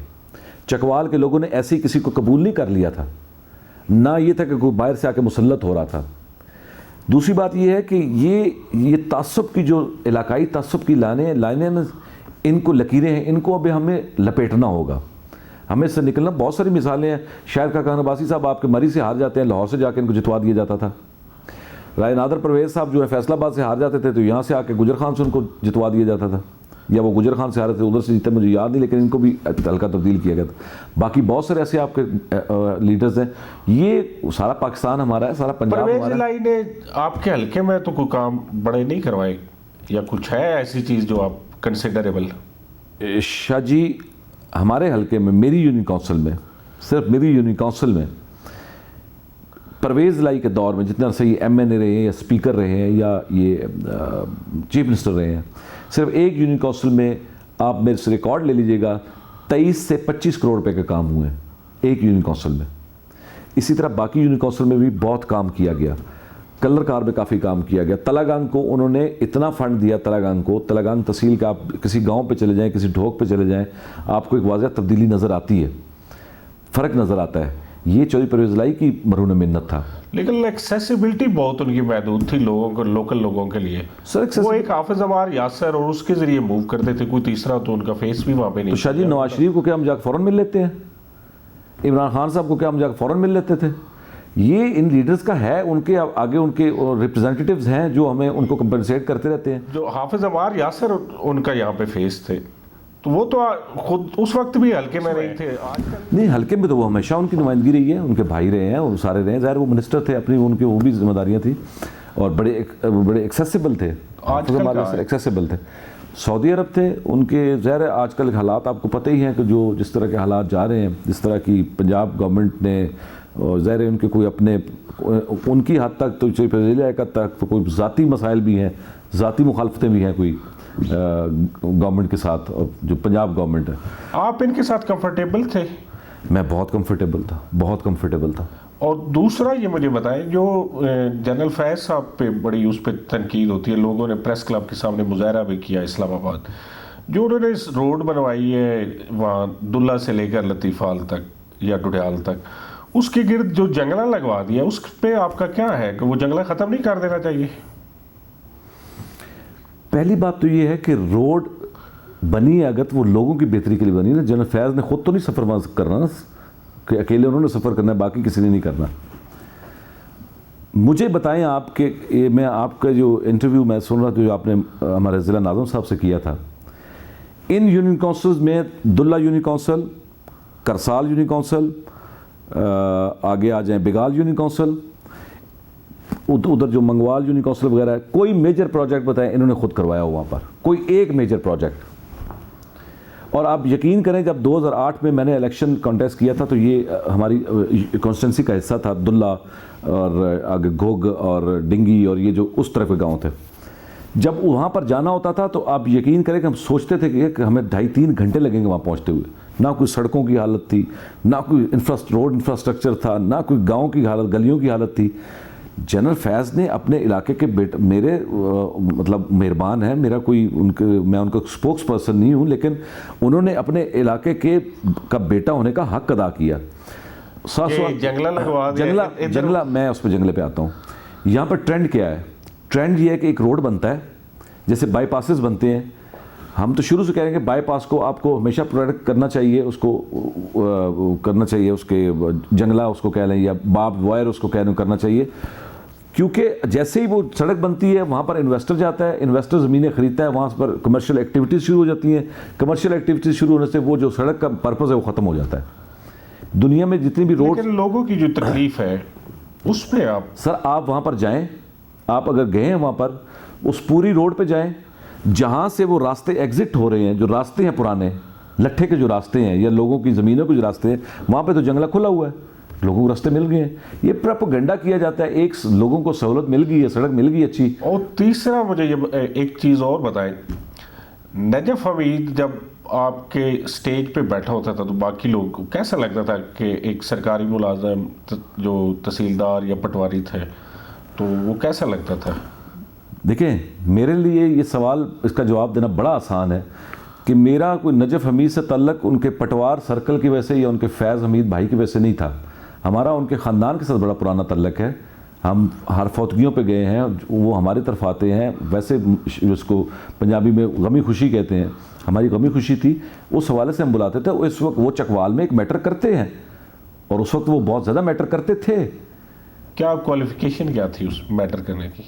چکوال کے لوگوں نے ایسے ہی کسی کو قبول نہیں کر لیا تھا, نہ یہ تھا کہ کوئی باہر سے آ کے مسلط ہو رہا تھا. دوسری بات یہ ہے کہ یہ تعصب کی جو علاقائی تعصب کی لائنیں ان کو لکیریں ہیں, ان کو اب ہمیں لپیٹنا ہوگا, ہمیں اس سے نکلنا. بہت ساری مثالیں ہیں. شاہر خاقان عباسی صاحب آپ کے مری سے ہار جاتے ہیں, لاہور سے جا کے ان کو جتوا دیا جاتا تھا. رائے نادر پرویز صاحب جو ہے فیصل آباد سے ہار جاتے تھے تو یہاں سے آ کے گجر خان سے ان کو جتوا دیا جاتا تھا, یا وہ گجر خان سے ہارے تھے ادھر سے جیتے مجھے یاد نہیں, لیکن ان کو بھی حلقہ تبدیل کیا گیا تھا. باقی بہت سارے ایسے آپ کے لیڈرز ہیں. یہ سارا پاکستان ہمارا ہے, سارا پنجاب ہمارا ہے. پرویز الہی نے آپ کے حلقے میں تو کوئی کام بڑے نہیں کروائے, یا کچھ ہے ایسی چیز جو آپ کنسیڈریبل؟ شاہ جی ہمارے حلقے میں, میری یونین کونسل میں, صرف میری یونین کونسل میں پرویز الہی کے دور میں جتنے عرصے یہ این اے رہے ہیں یا اسپیکر رہے ہیں یا یہ چیف منسٹر رہے ہیں, صرف ایک یونین کونسل میں آپ میرے سے ریکارڈ لے لیجئے گا 23 سے 25 کروڑ روپے کے کام ہوئے ہیں ایک یونین کونسل میں. اسی طرح باقی یونین کونسل میں بھی بہت کام کیا گیا. کلر کار میں کافی کام کیا گیا. تلاگانگ کو انہوں نے اتنا فنڈ دیا, تلاگانگ کو, تلاگانگ تحصیل کا آپ کسی گاؤں پہ چلے جائیں, کسی ڈھوک پہ چلے جائیں, آپ کو ایک واضح تبدیلی نظر آتی ہے, فرق نظر آتا ہے. یہ چودھری پرویز الہی کی مرہون منت تھا. لیکن ایکسیسیبلٹی بہت ان کی محدود تھی لوگوں کو, لوکل لوگوں کے لیے. وہ ایک حافظ عمار یاسر اور اس کے ذریعے موو کرتے تھے, کوئی تیسرا تو ان کا فیس بھی وہاں پہ نہیں. تو شاہ جی نواز شریف کو کیا ہم جا کے فوراً مل لیتے ہیں؟ عمران خان صاحب کو کیا ہم جا کے فوراً مل لیتے تھے؟ یہ ان لیڈرز کا ہے, ان کے آگے ان کے ریپرزینٹیٹیوز ہیں جو ہمیں ان کو کمپنسیٹ کرتے رہتے ہیں. جو حافظ عمار یاسر ان کا یہاں پہ فیس تھے, تو وہ تو خود اس وقت بھی حلقے میں نہیں تھے. نہیں, حلقے میں تو وہ ہمیشہ ان کی نمائندگی رہی ہے, ان کے بھائی رہے ہیں, وہ سارے رہے ہیں. ظاہر وہ منسٹر تھے, اپنی ان کے وہ بھی ذمہ داریاں تھیں اور بڑے ایکسیسیبل تھے. ایکسیسیبل تھے. سعودی عرب تھے, ان کے ظاہر آج کل حالات آپ کو پتہ ہی ہیں کہ جو جس طرح کے حالات جا رہے ہیں, جس طرح کی پنجاب گورنمنٹ نے, ظاہر ان کے کوئی اپنے ان کی حد تک تو تک تو کوئی ذاتی مسائل بھی ہیں, ذاتی مخالفتیں بھی ہیں کوئی گورنمنٹ کے ساتھ, جو پنجاب گورنمنٹ ہے. آپ ان کے ساتھ کمفرٹیبل تھے؟ میں بہت کمفرٹیبل تھا, بہت کمفرٹیبل تھا. اور دوسرا یہ مجھے بتائیں, جو جنرل فیض صاحب پہ بڑی اس پہ تنقید ہوتی ہے, لوگوں نے پریس کلب کے سامنے مظاہرہ بھی کیا اسلام آباد, جو انہوں نے اس روڈ بنوائی ہے وہاں دلہ سے لے کر لطیفال تک یا ڈڈیال تک, اس کے گرد جو جنگلہ لگوا دیا, اس پہ آپ کا کیا ہے کہ وہ جنگلہ ختم نہیں کر دینا چاہیے؟ پہلی بات تو یہ ہے کہ روڈ بنی ہے اگر تو وہ لوگوں کی بہتری کے لیے بنی ہے. جنرل فیض نے خود تو نہیں سفر کرنا نا, کہ اکیلے انہوں نے سفر کرنا ہے, باقی کسی نے نہیں کرنا. مجھے بتائیں آپ کہ میں آپ کا جو انٹرویو میں سن رہا تھا جو آپ نے ہمارے ضلع ناظم صاحب سے کیا تھا, ان یونین کونسلز میں دلہ یونین کونسل, کرسال یونین کونسل, آگے آ جائیں بگال یونین کونسل, ادھر جو منگوال یونین کونسل وغیرہ ہے, کوئی میجر پروجیکٹ بتائیں انہوں نے خود کروایا ہو وہاں پر, کوئی ایک میجر پروجیکٹ. اور آپ یقین کریں جب 2008 میں نے الیکشن کانٹیسٹ کیا تھا تو یہ ہماری کانسٹیٹنسی کا حصہ تھا, دلہ اور آگے گھوگ اور ڈنگی اور یہ جو اس طرف کے گاؤں تھے. جب وہاں پر جانا ہوتا تھا تو آپ یقین کریں کہ ہم سوچتے تھے کہ ہمیں 2.5-3 گھنٹے لگیں گے وہاں پہنچتے ہوئے. نہ کوئی سڑکوں کی حالت تھی, نہ کوئی روڈ انفراسٹرکچر تھا, نہ کوئی گاؤں کی حالت, گلیوں کی حالت تھی. جنرل فیض نے اپنے علاقے کے میرے مطلب مہربان ہیں, میرا کوئی میں ان کا اسپوکس پرسن نہیں ہوں, لیکن انہوں نے اپنے علاقے کا بیٹا ہونے کا حق ادا کیا. جنگلہ میں اس پہ جنگلے پہ آتا ہوں. یہاں پر ٹرینڈ کیا ہے؟ ٹرینڈ یہ ہے کہ ایک روڈ بنتا ہے, جیسے بائی پاسز بنتے ہیں. ہم تو شروع سے کہہ رہے ہیں کہ بائی پاس کو آپ کو ہمیشہ پروٹیکٹ کرنا چاہیے, اس کو کرنا چاہیے, اس کے جنگلہ اس کو کہہ لیں یا بارب وائر اس کو کرنا چاہیے, کیونکہ جیسے ہی وہ سڑک بنتی ہے وہاں پر انویسٹر جاتا ہے, انویسٹر زمینیں خریدتا ہے, وہاں پر کمرشل ایکٹیویٹیز شروع ہو جاتی ہیں. کمرشل ایکٹیویٹیز شروع ہونے سے وہ جو سڑک کا پرپز ہے وہ ختم ہو جاتا ہے. دنیا میں جتنی بھی روڈ, لیکن لوگوں کی جو تکلیف ہے اس پہ آپ وہاں پر جائیں, آپ اگر گئے ہیں وہاں پر اس پوری روڈ پہ جائیں جہاں سے وہ راستے ایگزٹ ہو رہے ہیں, جو راستے ہیں پرانے لٹھے کے جو راستے ہیں یا لوگوں کی زمینوں کے جو راستے ہیں, وہاں پہ تو جنگلہ کھلا ہوا ہے, لوگوں کو راستے مل گئے ہیں. یہ پروپیگنڈا کیا جاتا ہے, ایک لوگوں کو سہولت مل گئی ہے, سڑک مل گئی اچھی. اور تیسرا مجھے یہ ایک چیز اور بتائیں, نجف حمید جب آپ کے سٹیج پہ بیٹھا ہوتا تھا تو باقی لوگ کو کیسا لگتا تھا کہ ایک سرکاری ملازم جو تحصیلدار یا پٹواری تھے تو تو وہ کیسا لگتا تھا؟ دیکھیں میرے لیے یہ سوال اس کا جواب دینا بڑا آسان ہے کہ میرا کوئی نجف حمید سے تعلق ان کے پٹوار سرکل کی وجہ سے یا ان کے فیض حمید بھائی کی وجہ سے نہیں تھا. ہمارا ان کے خاندان کے ساتھ بڑا پرانا تعلق ہے. ہم ہر فوتگیوں پہ گئے ہیں, وہ ہماری طرف آتے ہیں. ویسے اس کو پنجابی میں غمی خوشی کہتے ہیں, ہماری غمی خوشی تھی, اس حوالے سے ہم بلاتے تھے. اس وقت وہ چکوال میں ایک میٹر کرتے ہیں اور اس وقت وہ بہت زیادہ میٹر کرتے تھے. کیا کوالیفیکیشن کیا تھی اس میٹر کرنے کی؟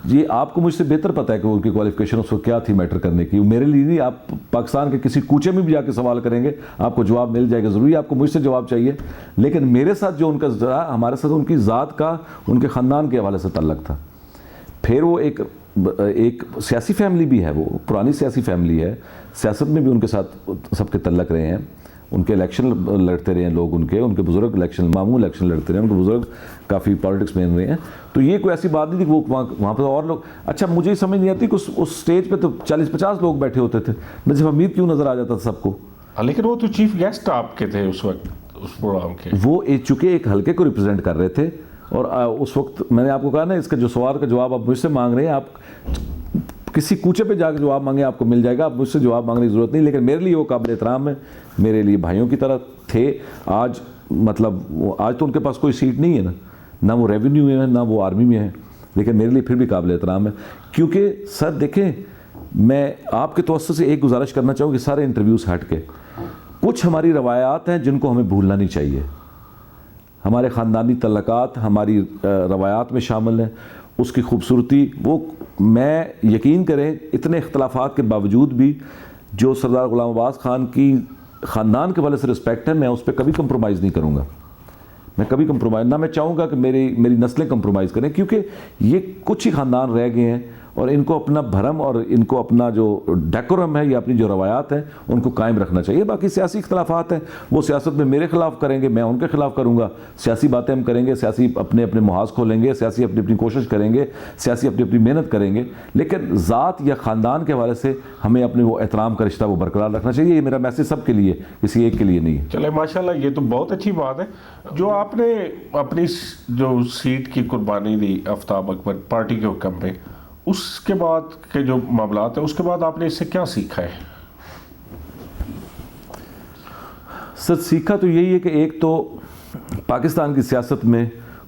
یہ آپ کو مجھ سے بہتر پتہ ہے کہ ان کی کوالیفیکیشن اس وقت کیا تھی میٹر کرنے کی. میرے لیے نہیں, آپ پاکستان کے کسی کوچے میں بھی جا کے سوال کریں گے آپ کو جواب مل جائے گا. ضروری آپ کو مجھ سے جواب چاہیے, لیکن میرے ساتھ جو ان کا ہمارے ساتھ ان کی ذات کا, ان کے خاندان کے حوالے سے تعلق تھا. پھر وہ ایک سیاسی فیملی بھی ہے, وہ پرانی سیاسی فیملی ہے, سیاست میں بھی ان کے ساتھ سب کے تعلق رہے ہیں. ان کے الیکشن لڑتے رہے ہیں لوگ, ان کے بزرگ الیکشن, معمول الیکشن لڑتے رہے ہیں, ان کے بزرگ کافی پالیٹکس میں رہے ہیں. تو یہ کوئی ایسی بات نہیں تھی کہ وہ وہاں پہ اور لوگ. اچھا مجھے یہ سمجھ نہیں آتی کہ اس سٹیج پہ تو 40-50 لوگ بیٹھے ہوتے تھے, نجف حمید کیوں نظر آ جاتا تھا سب کو؟ لیکن وہ تو چیف گیسٹ آپ کے تھے اس وقت اس پروگرام کے. وہ چونکہ ایک حلقے کو ریپرزینٹ کر رہے تھے, اور اس وقت میں نے آپ کو کہا نا, اس کا جو سوال کا جواب آپ مجھ سے مانگ رہے ہیں, آپ کسی کوچے پہ جا کے جواب مانگیں آپ کو مل جائے گا, آپ مجھ سے جواب مانگنے کی ضرورت نہیں. لیکن میرے لیے وہ قابل احترام ہے, میرے لیے بھائیوں کی طرح تھے. آج مطلب آج تو ان کے پاس کوئی سیٹ نہیں ہے نا, نہ وہ ریونیو میں ہے نہ وہ آرمی میں ہے, لیکن میرے لیے پھر بھی قابل احترام ہے. کیونکہ سر دیکھیں, میں آپ کے توسط سے ایک گزارش کرنا چاہوں کہ سارے انٹرویوز ہٹ کے کچھ ہماری روایات ہیں جن کو ہمیں بھولنا نہیں چاہیے. ہمارے خاندانی تعلقات ہماری روایات میں شامل ہیں. اس کی خوبصورتی, وہ میں یقین کریں اتنے اختلافات کے باوجود بھی جو سردار غلام عباس خان کی خاندان کے حوالے سے رسپیکٹ ہے, میں اس پہ کبھی کمپرومائز نہیں کروں گا. میں کبھی کمپرومائز نہ, میں چاہوں گا کہ میری نسلیں کمپرومائز کریں, کیونکہ یہ کچھ ہی خاندان رہ گئے ہیں اور ان کو اپنا بھرم اور ان کو اپنا جو ڈیکورم ہے یا اپنی جو روایات ہیں ان کو قائم رکھنا چاہیے. باقی سیاسی اختلافات ہیں, وہ سیاست میں میرے خلاف کریں گے, میں ان کے خلاف کروں گا. سیاسی باتیں ہم کریں گے, سیاسی اپنے محاذ کھولیں گے, سیاسی اپنی کوشش کریں گے, سیاسی اپنی محنت کریں گے, لیکن ذات یا خاندان کے حوالے سے ہمیں اپنے وہ احترام کا رشتہ وہ برقرار رکھنا چاہیے. یہ میرا میسیج سب کے لیے, کسی ایک کے لیے نہیں ہے. چلے ماشاءاللہ, یہ تو بہت اچھی بات ہے. جو آپ نے اپنی جو سیٹ کی قربانی دی آفتاب اکبر پارٹی کے حکم میں, اس کے بعد کے جو معاملات ہیں, اس کے بعد آپ نے اس سے کیا سیکھا ہے؟ سر سیکھا تو یہی ہے کہ ایک تو پاکستان کی سیاست میں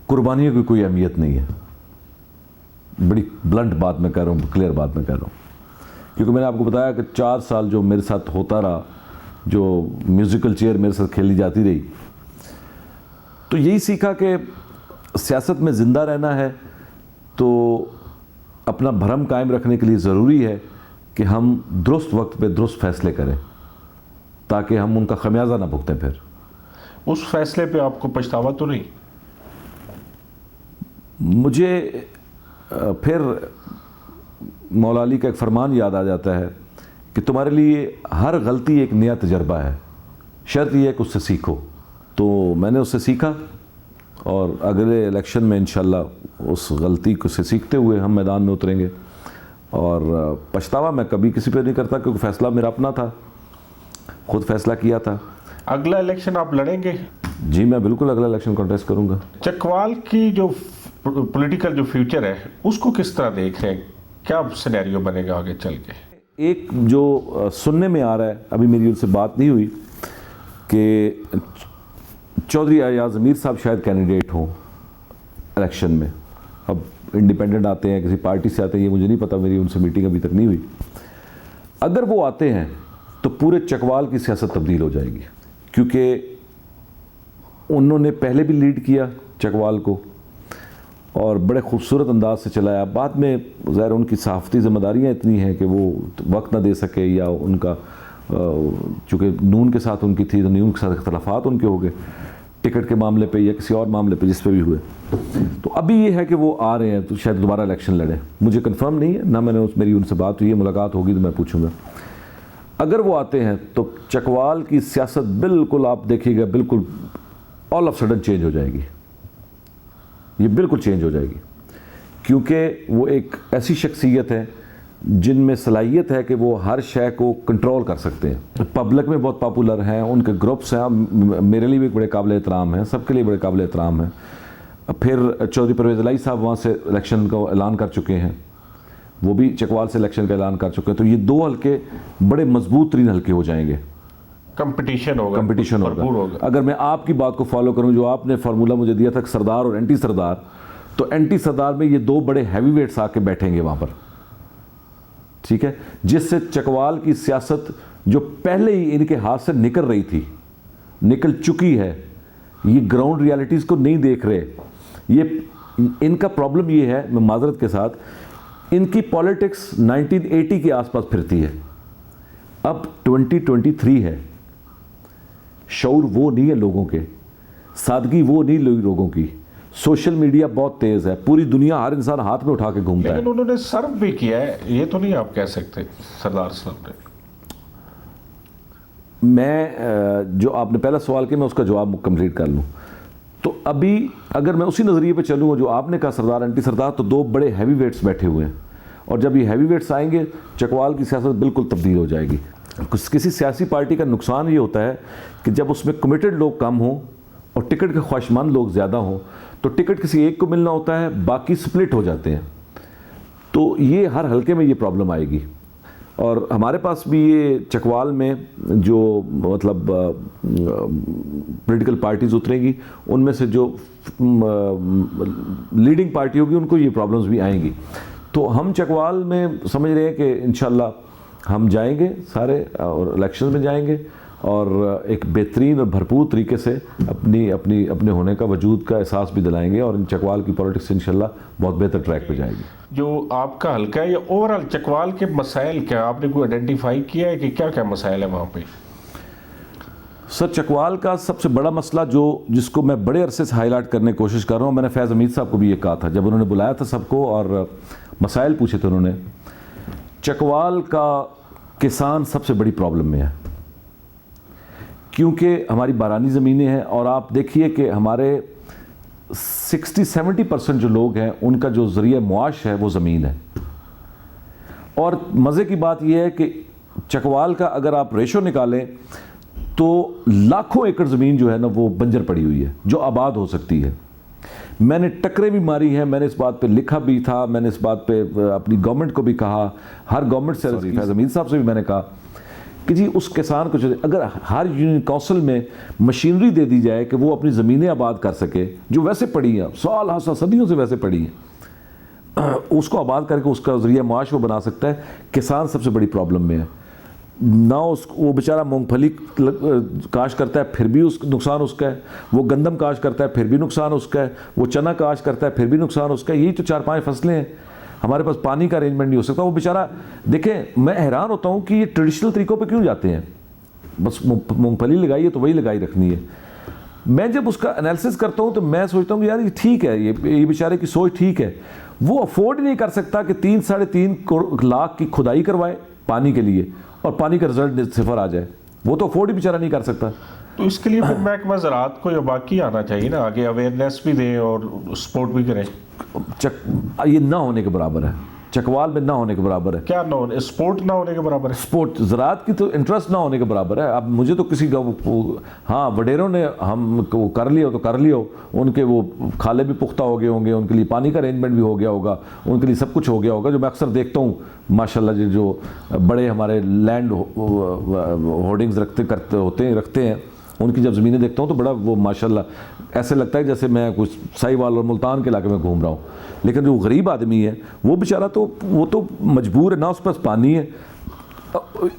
قربانیوں کی کوئی اہمیت نہیں ہے. بڑی بلنٹ بات میں کہہ رہا ہوں, کلیئر بات میں کہہ رہا ہوں, کیونکہ میں نے آپ کو بتایا کہ 4 سال جو میرے ساتھ ہوتا رہا, جو میوزیکل چیئر میرے ساتھ کھیلی جاتی رہی, تو یہی سیکھا کہ سیاست میں زندہ رہنا ہے تو اپنا بھرم قائم رکھنے کے لیے ضروری ہے کہ ہم درست وقت پہ درست فیصلے کریں تاکہ ہم ان کا خمیازہ نہ بھگتیں. پھر اس فیصلے پہ آپ کو پچھتاوا تو نہیں؟ مجھے پھر مولا علی کا ایک فرمان یاد آ جاتا ہے کہ تمہارے لیے ہر غلطی ایک نیا تجربہ ہے, شرط یہ ہے کہ اس سے سیکھو. تو میں نے اس سے سیکھا اور اگلے الیکشن میں انشاءاللہ اس غلطی کو سے سیکھتے ہوئے ہم میدان میں اتریں گے. اور پچھتاوا میں کبھی کسی پہ نہیں کرتا, کیونکہ فیصلہ میرا اپنا تھا, خود فیصلہ کیا تھا. اگلا الیکشن آپ لڑیں گے؟ جی میں بالکل اگلا الیکشن کانٹیسٹ کروں گا. چکوال کی جو پولیٹیکل جو فیوچر ہے اس کو کس طرح دیکھ رہے ہیں, کیا سینیریو بنے گا آگے چل کے؟ ایک جو سننے میں آ رہا ہے, ابھی میری ان سے بات نہیں ہوئی, کہ چودھری ایاز امیر صاحب شاید کینڈیڈیٹ ہوں الیکشن میں. اب انڈیپینڈنٹ آتے ہیں, کسی پارٹی سے آتے ہیں, یہ مجھے نہیں پتا, میری ان سے میٹنگ ابھی تک نہیں ہوئی. اگر وہ آتے ہیں تو پورے چکوال کی سیاست تبدیل ہو جائے گی, کیونکہ انہوں نے پہلے بھی لیڈ کیا چکوال کو اور بڑے خوبصورت انداز سے چلایا. بعد میں ظاہر ان کی صحافتی ذمہ داریاں اتنی ہیں کہ وہ وقت نہ دے سکے, یا ان کا چونکہ نون کے ساتھ ان کی تھی تو نون کے ساتھ اختلافات ان کے ہو گئے ٹکٹ کے معاملے پہ یا کسی اور معاملے پہ جس پہ بھی ہوئے. تو ابھی یہ ہے کہ وہ آ رہے ہیں تو شاید دوبارہ الیکشن لڑیں. مجھے کنفرم نہیں ہے, نہ میں نے میری ان سے بات ہوئی ہے, ملاقات ہوگی تو میں پوچھوں گا. اگر وہ آتے ہیں تو چکوال کی سیاست بالکل آپ دیکھیے گا بالکل آل آف سڈن چینج ہو جائے گی. یہ بالکل چینج ہو جائے گی, کیونکہ وہ ایک ایسی شخصیت ہے جن میں صلاحیت ہے کہ وہ ہر شے کو کنٹرول کر سکتے ہیں. پبلک میں بہت پاپولر ہیں, ان کے گروپس ہیں, میرے لیے بھی بڑے قابل احترام ہیں, سب کے لیے بڑے قابل احترام ہیں. پھر چودھری پرویز الہی صاحب وہاں سے الیکشن کا اعلان کر چکے ہیں، وہ بھی چکوال سے الیکشن کا اعلان کر چکے ہیں. تو یہ 2 حلقے بڑے مضبوط ترین حلقے ہو جائیں گے. کمپٹیشن ہوگا، بھرپور ہوگا. اگر میں آپ کی بات کو فالو کروں، جو آپ نے فارمولہ مجھے دیا تھا سردار اور اینٹی سردار، تو اینٹی سردار میں یہ 2 بڑے ہیوی ویٹس آ کے بیٹھیں گے وہاں پر، ٹھیک ہے، جس سے چکوال کی سیاست جو پہلے ہی ان کے ہاتھ سے نکل رہی تھی، نکل چکی ہے. یہ گراؤنڈ ریالٹیز کو نہیں دیکھ رہے. یہ ان کا پرابلم یہ ہے، میں معذرت کے ساتھ، ان کی پالیٹکس 1980 کے آس پاس پھرتی ہے. اب 2023 ہے، شعور وہ نہیں ہے لوگوں کے، سادگی وہ نہیں لوگوں کی. سوشل میڈیا بہت تیز ہے، پوری دنیا ہر انسان ہاتھ میں اٹھا کے گھومتا ہے. لیکن انہوں نے سرو بھی کیا ہے، یہ تو نہیں آپ کہہ سکتے سردار صاحب نے. میں جو آپ نے پہلا سوال کیا، میں اس کا جواب کمپلیٹ کر لوں. تو ابھی اگر میں اسی نظریے پہ چلوں جو آپ نے کہا سردار اینٹی سردار، تو 2 بڑے ہیوی ویٹس بیٹھے ہوئے ہیں، اور جب یہ ہیوی ویٹس آئیں گے چکوال کی سیاست بالکل تبدیل ہو جائے گی. کسی سیاسی پارٹی کا نقصان یہ ہوتا ہے کہ جب اس میں کمیٹڈ لوگ کم ہوں اور ٹکٹ کے خواہشمند لوگ زیادہ ہوں، تو ٹکٹ کسی ایک کو ملنا ہوتا ہے، باقی سپلٹ ہو جاتے ہیں. تو یہ ہر حلقے میں یہ پرابلم آئے گی. اور ہمارے پاس بھی یہ چکوال میں جو مطلب پولیٹیکل پارٹیز اتریں گی، ان میں سے جو لیڈنگ پارٹی ہوگی ان کو یہ پرابلمز بھی آئیں گی. تو ہم چکوال میں سمجھ رہے ہیں کہ انشاءاللہ ہم جائیں گے سارے، اور الیکشن میں جائیں گے، اور ایک بہترین اور بھرپور طریقے سے اپنے ہونے کا، وجود کا احساس بھی دلائیں گے، اور ان چکوال کی پولیٹکس انشاءاللہ بہت بہتر ٹریک پہ جائے گی. جو آپ کا حلقہ ہے، یہ اوورال چکوال کے مسائل کیا آپ نے کوئی آئیڈینٹیفائی کیا ہے کہ کیا کیا مسائل ہیں وہاں پہ؟ سر، چکوال کا سب سے بڑا مسئلہ جس کو میں بڑے عرصے سے ہائی لائٹ کرنے کی کوشش کر رہا ہوں، میں نے فیض حمید صاحب کو بھی یہ کہا تھا جب انہوں نے بلایا تھا سب کو اور مسائل پوچھے تھے انہوں نے، چکوال کا کسان سب سے بڑی پرابلم میں ہے، کیونکہ ہماری بارانی زمینیں ہیں، اور آپ دیکھیے کہ ہمارے 60-70% جو لوگ ہیں ان کا جو ذریعہ معاش ہے وہ زمین ہے. اور مزے کی بات یہ ہے کہ چکوال کا اگر آپ ریشو نکالیں تو لاکھوں ایکڑ زمین جو ہے نا وہ بنجر پڑی ہوئی ہے جو آباد ہو سکتی ہے. میں نے ٹکریں بھی ماری ہیں، میں نے اس بات پہ لکھا بھی تھا، میں نے اس بات پہ اپنی گورنمنٹ کو بھی کہا، ہر گورنمنٹ سے، فیض حمید صاحب سے بھی میں نے کہا کہ جی اس کسان کو اگر ہر یونین کونسل میں مشینری دے دی جائے کہ وہ اپنی زمینیں آباد کر سکے، جو ویسے پڑی ہیں، سال ہاں صدیوں سے ویسے پڑی ہیں، اس کو آباد کر کے اس کا ذریعہ معاش وہ بنا سکتا ہے. کسان سب سے بڑی پرابلم میں ہے. نہ وہ بیچارہ مونگ پھلی کاشت کرتا ہے پھر بھی نقصان اس کا ہے، وہ گندم کاشت کرتا ہے پھر بھی نقصان اس کا ہے، وہ چنا کاشت کرتا ہے پھر بھی نقصان اس کا ہے. یہی تو 4-5 فصلیں ہیں. ہمارے پاس پانی کا ارینجمنٹ نہیں ہو سکتا. وہ بیچارہ دیکھیں، میں حیران ہوتا ہوں کہ یہ ٹریڈیشنل طریقوں پہ کیوں جاتے ہیں، بس مونگ پھلی لگائی ہے تو وہی لگائی رکھنی ہے. میں جب اس کا انالیسس کرتا ہوں تو میں سوچتا ہوں کہ یار یہ ٹھیک ہے، یہ بیچارے کی سوچ ٹھیک ہے. وہ افورڈ نہیں کر سکتا کہ 3-3.5 لاکھ کی کھدائی کروائے پانی کے لیے اور پانی کا رزلٹ 0 آ جائے. وہ تو افورڈ ہی بیچارہ نہیں کر سکتا. تو اس کے لیے پھر محکمہ زراعت کو یا باقی آنا چاہیے نا، آگے اویئرنیس بھی دیں اور سپورٹ بھی کریں. یہ نہ ہونے کے برابر ہے، چکوال میں نہ ہونے کے برابر ہے. کیا نہ ہونے، سپورٹ نہ ہونے کے برابر ہے؟ سپورٹ زراعت کی تو انٹرسٹ نہ ہونے کے برابر ہے. اب مجھے تو کسی کا ہاں وڈیروں نے ہم کو کر لیا تو کر لیا، ان کے وہ کھالے بھی پختہ ہو گئے ہوں گے، ان کے لیے پانی کا ارینجمنٹ بھی ہو گیا ہوگا، ان کے لیے سب کچھ ہو گیا ہوگا. جو میں اکثر دیکھتا ہوں ماشاءاللہ جو بڑے ہمارے لینڈ ہولڈنگز رکھتے ہیں، ان کی جب زمینیں دیکھتا ہوں تو بڑا وہ ماشاءاللہ ایسے لگتا ہے جیسے میں کچھ ساہیوال اور ملتان کے علاقے میں گھوم رہا ہوں. لیکن جو غریب آدمی ہے وہ بیچارہ تو وہ تو مجبور ہے، نہ اس پاس پانی ہے.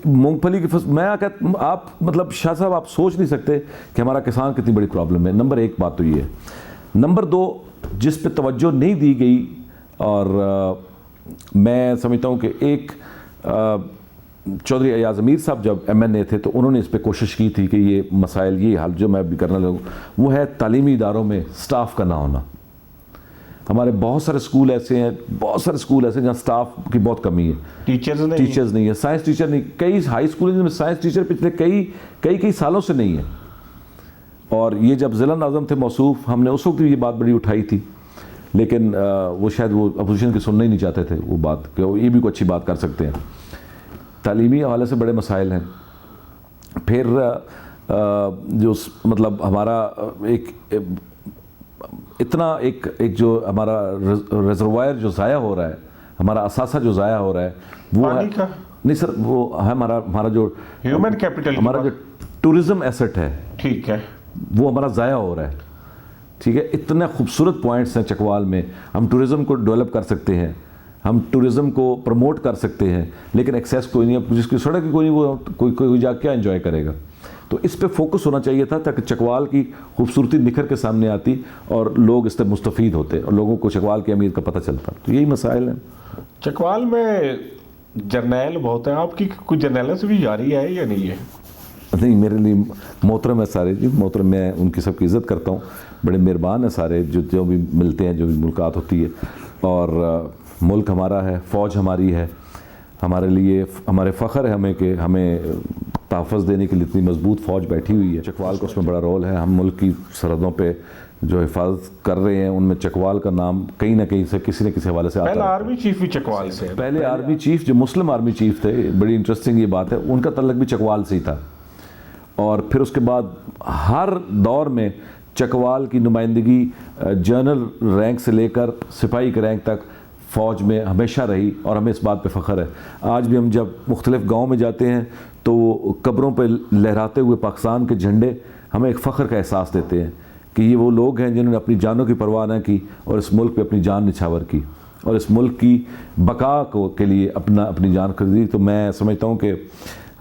مونگ پھلی کی فصل، میں آپ مطلب شاہ صاحب آپ سوچ نہیں سکتے کہ ہمارا کسان کتنی بڑی پرابلم ہے. نمبر 1 بات تو یہ ہے. نمبر 2 جس پہ توجہ نہیں دی گئی، اور میں سمجھتا ہوں کہ ایک چودھری ایاز امیر صاحب جب MNA تھے تو انہوں نے اس پہ کوشش کی تھی کہ یہ مسائل، یہ حل جو میں بھی کرنا لگوں، وہ ہے تعلیمی اداروں میں سٹاف کا نہ ہونا. ہمارے بہت سارے اسکول ایسے ہیں جہاں سٹاف کی بہت کمی ہے. ٹیچرز نہیں ہے، سائنس ٹیچر نہیں. کئی ہائی اسکول میں سائنس ٹیچر پچھلے کئی سالوں سے نہیں ہے. اور یہ جب ضلع ناظم تھے موصوف، ہم نے اس وقت بھی یہ بات بڑی اٹھائی تھی، لیکن وہ شاید وہ اپوزیشن کی سننا ہی نہیں چاہتے تھے وہ بات کہ یہ بھی کوئی اچھی بات کر سکتے ہیں. تعلیمی حوالے سے بڑے مسائل ہیں. پھر جو مطلب ہمارا ایک اتنا ایک جو ہمارا ریزروائر جو ضائع ہو رہا ہے، ہمارا اثاثہ جو ضائع ہو رہا ہے وہ پانی کا نہیں سر، وہ ہے ہمارا جو ہیومن کیپٹل، ہمارا جو ٹورزم ایسٹ ہے ٹھیک ہے، وہ ہمارا ضائع ہو رہا ہے. ٹھیک ہے، اتنے خوبصورت پوائنٹس ہیں چکوال میں، ہم ٹورزم کو ڈیولپ کر سکتے ہیں، ہم ٹورزم کو پروموٹ کر سکتے ہیں، لیکن ایکسیس کوئی نہیں، جس کی سڑک کوئی نہیں، وہ کوئی جا کیا انجوائے کرے گا. تو اس پہ فوکس ہونا چاہیے تھا تاکہ چکوال کی خوبصورتی نکھر کے سامنے آتی اور لوگ اس سے مستفید ہوتے اور لوگوں کو چکوال کی اہمیت کا پتہ چلتا. تو یہی مسائل ہیں. چکوال میں جرنیل بہت ہیں، آپ کی کچھ جرنیلوں سے بھی جاری ہے یا نہیں ہے؟ نہیں، میرے لیے محترم ہے سارے جی، محترم، میں ان کی سب کی عزت کرتا ہوں، بڑے مہربان ہیں سارے، جو بھی ملتے ہیں، جو بھی ملاقات ہوتی ہے. اور ملک ہمارا ہے، فوج ہماری ہے، ہمارے لیے ہمارے فخر ہے ہمیں کہ ہمیں تحفظ دینے کے لیے اتنی مضبوط فوج بیٹھی ہوئی ہے. چکوال کا اس میں بڑا رول ہے. ہم ملک کی سرحدوں پہ جو حفاظت کر رہے ہیں ان میں چکوال کا نام کہیں نہ کہیں سے کسی نہ کسی حوالے سے آتا ہے. پہلا آرمی چیف بھی چکوال سے ہے. پہلے آرمی چیف جو مسلم آرمی چیف تھے، بڑی انٹرسٹنگ یہ بات ہے، ان کا تعلق بھی چکوال سے ہی تھا. اور پھر اس کے بعد ہر دور میں چکوال کی نمائندگی جنرل رینک سے لے کر سپاہی کے رینک تک فوج میں ہمیشہ رہی، اور ہمیں اس بات پہ فخر ہے. آج بھی ہم جب مختلف گاؤں میں جاتے ہیں تو وہ قبروں پہ لہراتے ہوئے پاکستان کے جھنڈے ہمیں ایک فخر کا احساس دیتے ہیں کہ یہ وہ لوگ ہیں جنہوں نے اپنی جانوں کی پرواہ نہ کی اور اس ملک پہ اپنی جان نچھاور کی اور اس ملک کی بقا کے لیے اپنی جان خریدی. تو میں سمجھتا ہوں کہ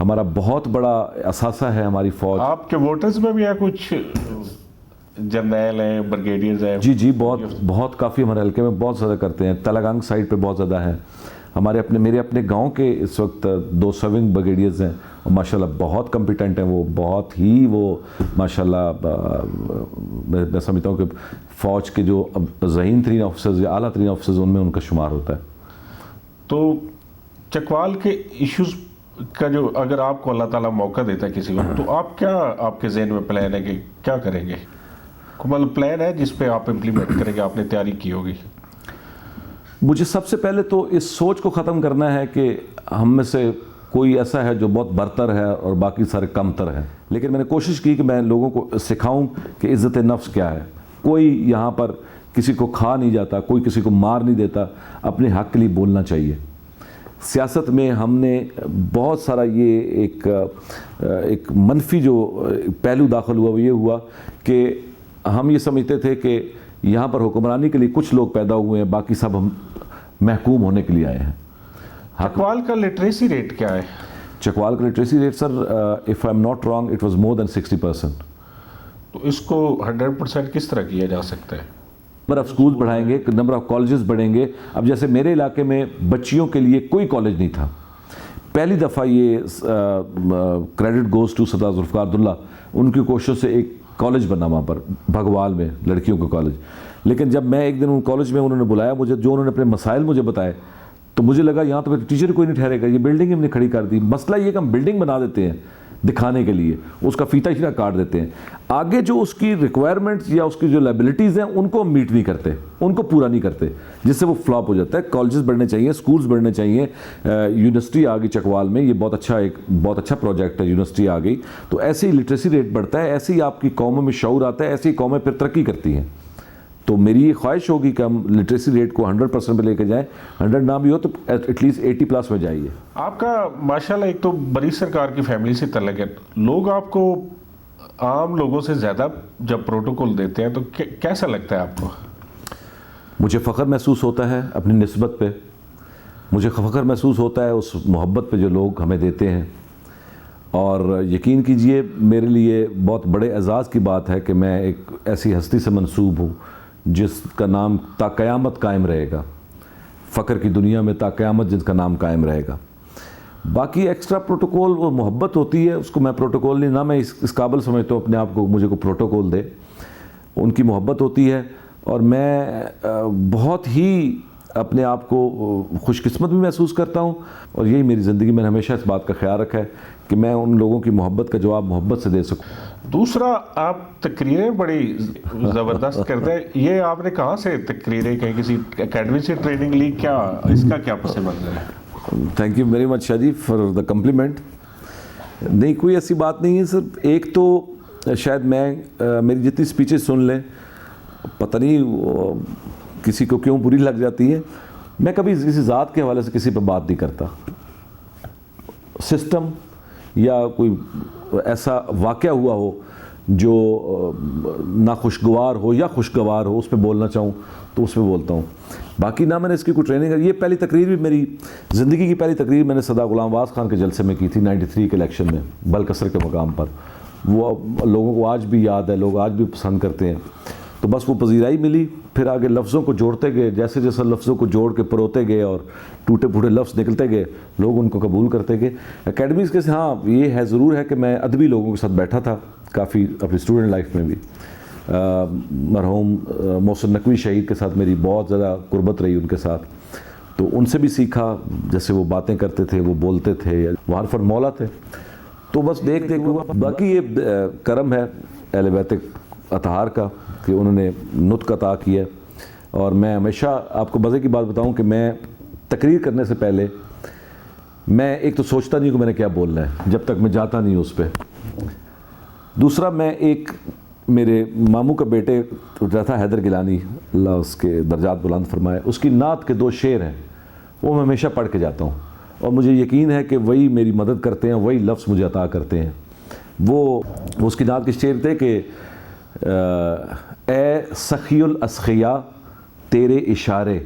ہمارا بہت بڑا اثاثہ ہے ہماری فوج. آپ کے ووٹرز میں بھی ہے کچھ جرنیل ہیں، بریگیڈیئرز ہیں؟ جی بہت کافی ہمارے حلقے میں بہت زیادہ کرتے ہیں. تلگانگ سائڈ پہ بہت زیادہ ہیں. میرے اپنے گاؤں کے اس وقت 2 سرونگ بریگیڈیئرز ہیں اور ماشاءاللہ بہت کمپیٹنٹ ہیں. وہ بہت ہی ماشاءاللہ میں سمجھتا ہوں کہ فوج کے جو ذہین ترین آفیسرز یا اعلیٰ ترین آفیسرز ان میں ان کا شمار ہوتا ہے. تو چکوال کے ایشوز کا جو اگر آپ کو اللہ تعالیٰ موقع دیتا ہے کسی وقت، تو آپ کے ذہن میں پلان ہے کہ کیا کریں گے؟ مطلب پلان ہے جس پہ آپ امپلیمنٹ کریں گے، آپ نے تیاری کی ہوگی؟ مجھے سب سے پہلے تو اس سوچ کو ختم کرنا ہے کہ ہم میں سے کوئی ایسا ہے جو بہت برتر ہے اور باقی سارے کمتر ہیں. لیکن میں نے کوشش کی کہ میں لوگوں کو سکھاؤں کہ عزت نفس کیا ہے. کوئی یہاں پر کسی کو کھا نہیں جاتا، کوئی کسی کو مار نہیں دیتا، اپنے حق کے لیے بولنا چاہیے. سیاست میں ہم نے بہت سارا یہ ایک منفی جو پہلو داخل ہوا وہ یہ ہوا کہ ہم یہ سمجھتے تھے کہ یہاں پر حکمرانی کے لیے کچھ لوگ پیدا ہوئے ہیں، باقی سب ہم محکوم ہونے کے لیے آئے ہیں. چکوال کا لٹریسی ریٹ کیا ہے؟ چکوال کا literacy rate sir if I'm not wrong it was more than 60%. تو اس کو 100% کس طرح کیا جا سکتا ہے؟ نمبر آف اسکول بڑھائیں گے، نمبر آف کالجز بڑھیں گے. اب جیسے میرے علاقے میں بچیوں کے لیے کوئی کالج نہیں تھا. پہلی دفعہ یہ کریڈٹ گوز ٹو سردار ذوالفقار عبداللہ، ان کی کوششوں سے ایک کالج بنا وہاں پر بھگوال میں، لڑکیوں کا کالج. لیکن جب میں ایک دن ان کالج میں انہوں نے بلایا مجھے، جو انہوں نے اپنے مسائل مجھے بتائے، تو مجھے لگا یہاں تو ٹیچر کوئی نہیں ٹھہرے گا، یہ بلڈنگ ہم نے کھڑی کر دی. مسئلہ یہ کہ ہم بلڈنگ بنا دیتے ہیں دکھانے کے لیے، اس کا فیتہ شیرہ کاٹ دیتے ہیں، آگے جو اس کی ریکوائرمنٹس یا اس کی جو لائبلٹیز ہیں ان کو میٹ نہیں کرتے، ان کو پورا نہیں کرتے، جس سے وہ فلاپ ہو جاتا ہے. کالجز بڑھنے چاہیے، سکولز بڑھنے چاہیے. یونیورسٹی آ گئی چکوال میں، یہ بہت اچھا پروجیکٹ ہے. یونیورسٹی آ گئی تو ایسے ہی لٹریسی ریٹ بڑھتا ہے، ایسے ہی آپ کی قوموں میں شعور آتا ہے، ایسے ہی قومیں پھر ترقی کرتی ہیں. تو میری یہ خواہش ہوگی کہ ہم لٹریسی ریٹ کو 100% پہ لے کے جائیں. 100 نہ بھی ہو تو ایٹ لیسٹ 80+ میں جائیے. آپ کا ماشاءاللہ ایک تو بڑی سرکار کی فیملی سے تعلق ہے، لوگ آپ کو عام لوگوں سے زیادہ جب پروٹوکول دیتے ہیں تو کیسا لگتا ہے آپ کو؟ مجھے فخر محسوس ہوتا ہے اپنی نسبت پہ، مجھے فخر محسوس ہوتا ہے اس محبت پہ جو لوگ ہمیں دیتے ہیں. اور یقین کیجئے میرے لیے بہت بڑے اعزاز کی بات ہے کہ میں ایک ایسی ہستی سے منسوب ہوں جس کا نام تا قیامت قائم رہے گا. فخر کی دنیا میں تا قیامت جس کا نام قائم رہے گا. باقی ایکسٹرا پروٹوکول وہ محبت ہوتی ہے، اس کو میں پروٹوکول نہیں، نہ میں اس قابل سمجھتا ہوں اپنے آپ کو مجھے کو پروٹوکول دے. ان کی محبت ہوتی ہے اور میں بہت ہی اپنے آپ کو خوش قسمت بھی محسوس کرتا ہوں. اور یہی میری زندگی میں ہمیشہ اس بات کا خیال رکھا ہے کہ میں ان لوگوں کی محبت کا جواب محبت سے دے سکوں. دوسرا، آپ تقریریں بڑی زبردست کرتے ہیں. یہ آپ نے کہاں سے تقریریں، کہیں کسی اکیڈمی سے ٹریننگ لی، کیا اس کا کیا پس منظر ہے؟ Thank you very much Shah ji for the compliment. نہیں، کوئی ایسی بات نہیں ہے سر. ایک تو شاید میری جتنی اسپیچز سن لیں پتہ نہیں کسی کو کیوں بری لگ جاتی ہے، میں کبھی کسی ذات کے حوالے سے کسی پہ بات نہیں کرتا. سسٹم یا کوئی ایسا واقعہ ہوا ہو جو ناخوشگوار ہو یا خوشگوار ہو، اس پہ بولنا چاہوں تو اس پہ بولتا ہوں. باقی نہ میں نے اس کی کوئی ٹریننگ. یہ پہلی تقریر بھی میری زندگی کی پہلی تقریر میں نے صدا غلام عباس خان کے جلسے میں کی تھی 93 کے الیکشن میں بلکسر کے مقام پر. وہ لوگوں کو آج بھی یاد ہے، لوگ آج بھی پسند کرتے ہیں. تو بس وہ پذیرائی ملی، پھر آگے لفظوں کو جوڑتے گئے، جیسے جیسے لفظوں کو جوڑ کے پروتے گئے اور ٹوٹے پھوٹے لفظ نکلتے گئے، لوگ ان کو قبول کرتے گئے. اکیڈمیز کے ہاں یہ ہے ضرور ہے کہ میں ادبی لوگوں کے ساتھ بیٹھا تھا کافی اپنی اسٹوڈنٹ لائف میں بھی. مرحوم محسن نقوی شہید کے ساتھ میری بہت زیادہ قربت رہی ان کے ساتھ، تو ان سے بھی سیکھا. جیسے وہ باتیں کرتے تھے، وہ بولتے تھے، وہ حرف مولا تھے. تو بس دیکھ ہوا. باقی یہ کرم ہے اہل بیت اطہار کا کہ انہوں نے نطق عطا کیا. اور میں ہمیشہ آپ کو مزے کی بات بتاؤں کہ میں تقریر کرنے سے پہلے میں ایک تو سوچتا نہیں کہ میں نے کیا بولنا ہے جب تک میں جاتا نہیں اس پہ. دوسرا میں ایک میرے ماموں کا بیٹے رہتا حیدر گیلانی، اللہ اس کے درجات بلند فرمائے، اس کی نعت کے 2 شعر ہیں، وہ میں ہمیشہ پڑھ کے جاتا ہوں اور مجھے یقین ہے کہ وہی میری مدد کرتے ہیں، وہی لفظ مجھے عطا کرتے ہیں. وہ اس کی نعت کے شعر تھے کہ اے سخی الاسخیاء تیرے اشارے،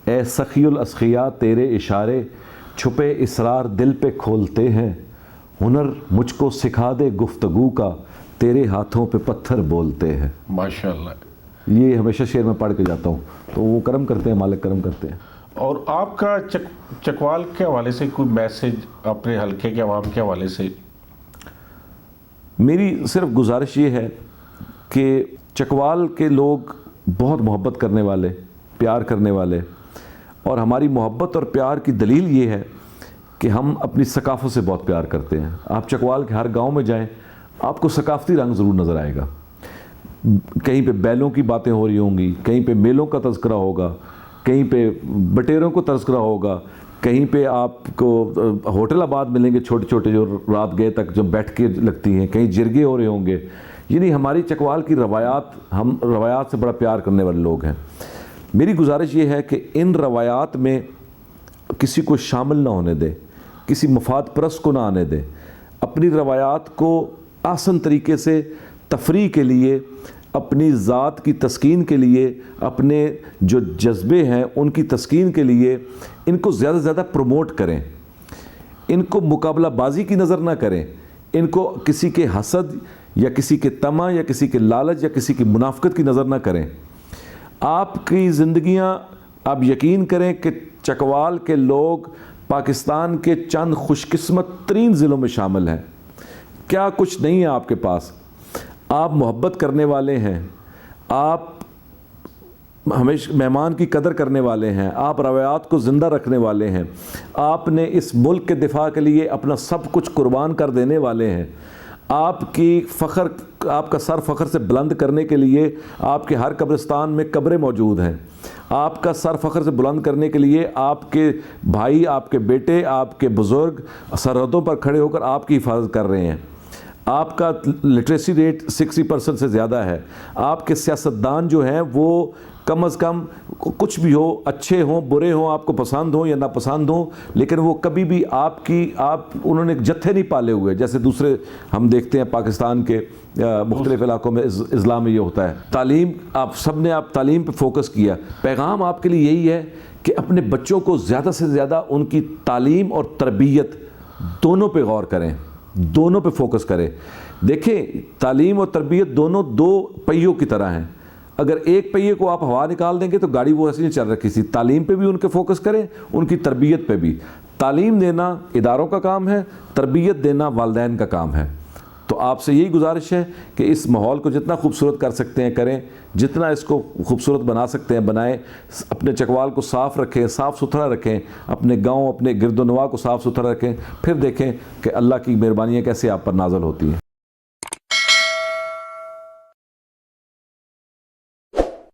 اے سخی الاسخیاء تیرے اشارے، چھپے اسرار دل پہ کھولتے ہیں، ہنر مجھ کو سکھا دے گفتگو کا، تیرے ہاتھوں پہ پتھر بولتے ہیں. ماشاءاللہ. یہ ہمیشہ شعر میں پڑھ کے جاتا ہوں. تو وہ کرم کرتے ہیں، مالک کرم کرتے ہیں. اور آپ کا چکوال کے حوالے سے کوئی میسج اپنے حلقے کے عوام کے حوالے سے؟ میری صرف گزارش یہ ہے کہ چکوال کے لوگ بہت محبت کرنے والے، پیار کرنے والے، اور ہماری محبت اور پیار کی دلیل یہ ہے کہ ہم اپنی ثقافت سے بہت پیار کرتے ہیں. آپ چکوال کے ہر گاؤں میں جائیں، آپ کو ثقافتی رنگ ضرور نظر آئے گا. کہیں پہ بیلوں کی باتیں ہو رہی ہوں گی، کہیں پہ میلوں کا تذکرہ ہوگا، کہیں پہ بٹیروں کو تذکرہ ہوگا، کہیں پہ آپ کو ہوٹل آباد ملیں گے چھوٹے چھوٹے جو رات گئے تک جو بیٹھ کے لگتی ہیں، کہیں جرگے ہو رہے ہوں گے. یعنی ہماری چکوال کی روایات، ہم روایات سے بڑا پیار کرنے والے لوگ ہیں. میری گزارش یہ ہے کہ ان روایات میں کسی کو شامل نہ ہونے دے، کسی مفاد پرست کو نہ آنے دے. اپنی روایات کو آسن طریقے سے تفریح کے لیے، اپنی ذات کی تسکین کے لیے، اپنے جو جذبے ہیں ان کی تسکین کے لیے ان کو زیادہ سے زیادہ پروموٹ کریں. ان کو مقابلہ بازی کی نظر نہ کریں، ان کو کسی کے حسد یا کسی کے طمع یا کسی کے لالچ یا کسی کی منافقت کی نظر نہ کریں. آپ کی زندگیاں، آپ یقین کریں کہ چکوال کے لوگ پاکستان کے چند خوش قسمت ترین ضلعوں میں شامل ہیں. کیا کچھ نہیں ہے آپ کے پاس. آپ محبت کرنے والے ہیں، آپ ہمیشہ مہمان کی قدر کرنے والے ہیں، آپ روایات کو زندہ رکھنے والے ہیں، آپ نے اس ملک کے دفاع کے لیے اپنا سب کچھ قربان کر دینے والے ہیں. آپ کا سر فخر سے بلند کرنے کے لیے آپ کے ہر قبرستان میں قبریں موجود ہیں. آپ کا سر فخر سے بلند کرنے کے لیے آپ کے بھائی، آپ کے بیٹے، آپ کے بزرگ سرحدوں پر کھڑے ہو کر آپ کی حفاظت کر رہے ہیں. آپ کا لٹریسی ریٹ 60% سے زیادہ ہے. آپ کے سیاستدان جو ہیں وہ کم از کم کچھ بھی ہو، اچھے ہوں برے ہوں، آپ کو پسند ہوں یا ناپسند ہوں، لیکن وہ کبھی بھی انہوں نے جتھے نہیں پالے ہوئے جیسے دوسرے ہم دیکھتے ہیں پاکستان کے مختلف علاقوں میں. اسلام میں یہ ہوتا ہے. تعلیم، آپ سب نے تعلیم پہ فوکس کیا. پیغام آپ کے لیے یہی ہے کہ اپنے بچوں کو زیادہ سے زیادہ ان کی تعلیم اور تربیت دونوں پہ غور کریں، دونوں پہ فوکس کریں. دیکھیں، تعلیم اور تربیت دونوں 2 پہیوں کی طرح ہیں. اگر ایک پہیے کو آپ ہوا نکال دیں گے تو گاڑی وہ ایسے نہیں چل رکھی تھی. تعلیم پہ بھی ان کے فوکس کریں، ان کی تربیت پہ بھی. تعلیم دینا اداروں کا کام ہے، تربیت دینا والدین کا کام ہے. تو آپ سے یہی گزارش ہے کہ اس ماحول کو جتنا خوبصورت کر سکتے ہیں کریں، جتنا اس کو خوبصورت بنا سکتے ہیں بنائیں. اپنے چکوال کو صاف رکھیں، صاف ستھرا رکھیں، اپنے گاؤں، اپنے گرد و نواح کو صاف ستھرا رکھیں. پھر دیکھیں کہ اللہ کی مہربانیاں کیسے آپ پر نازل ہوتی ہیں.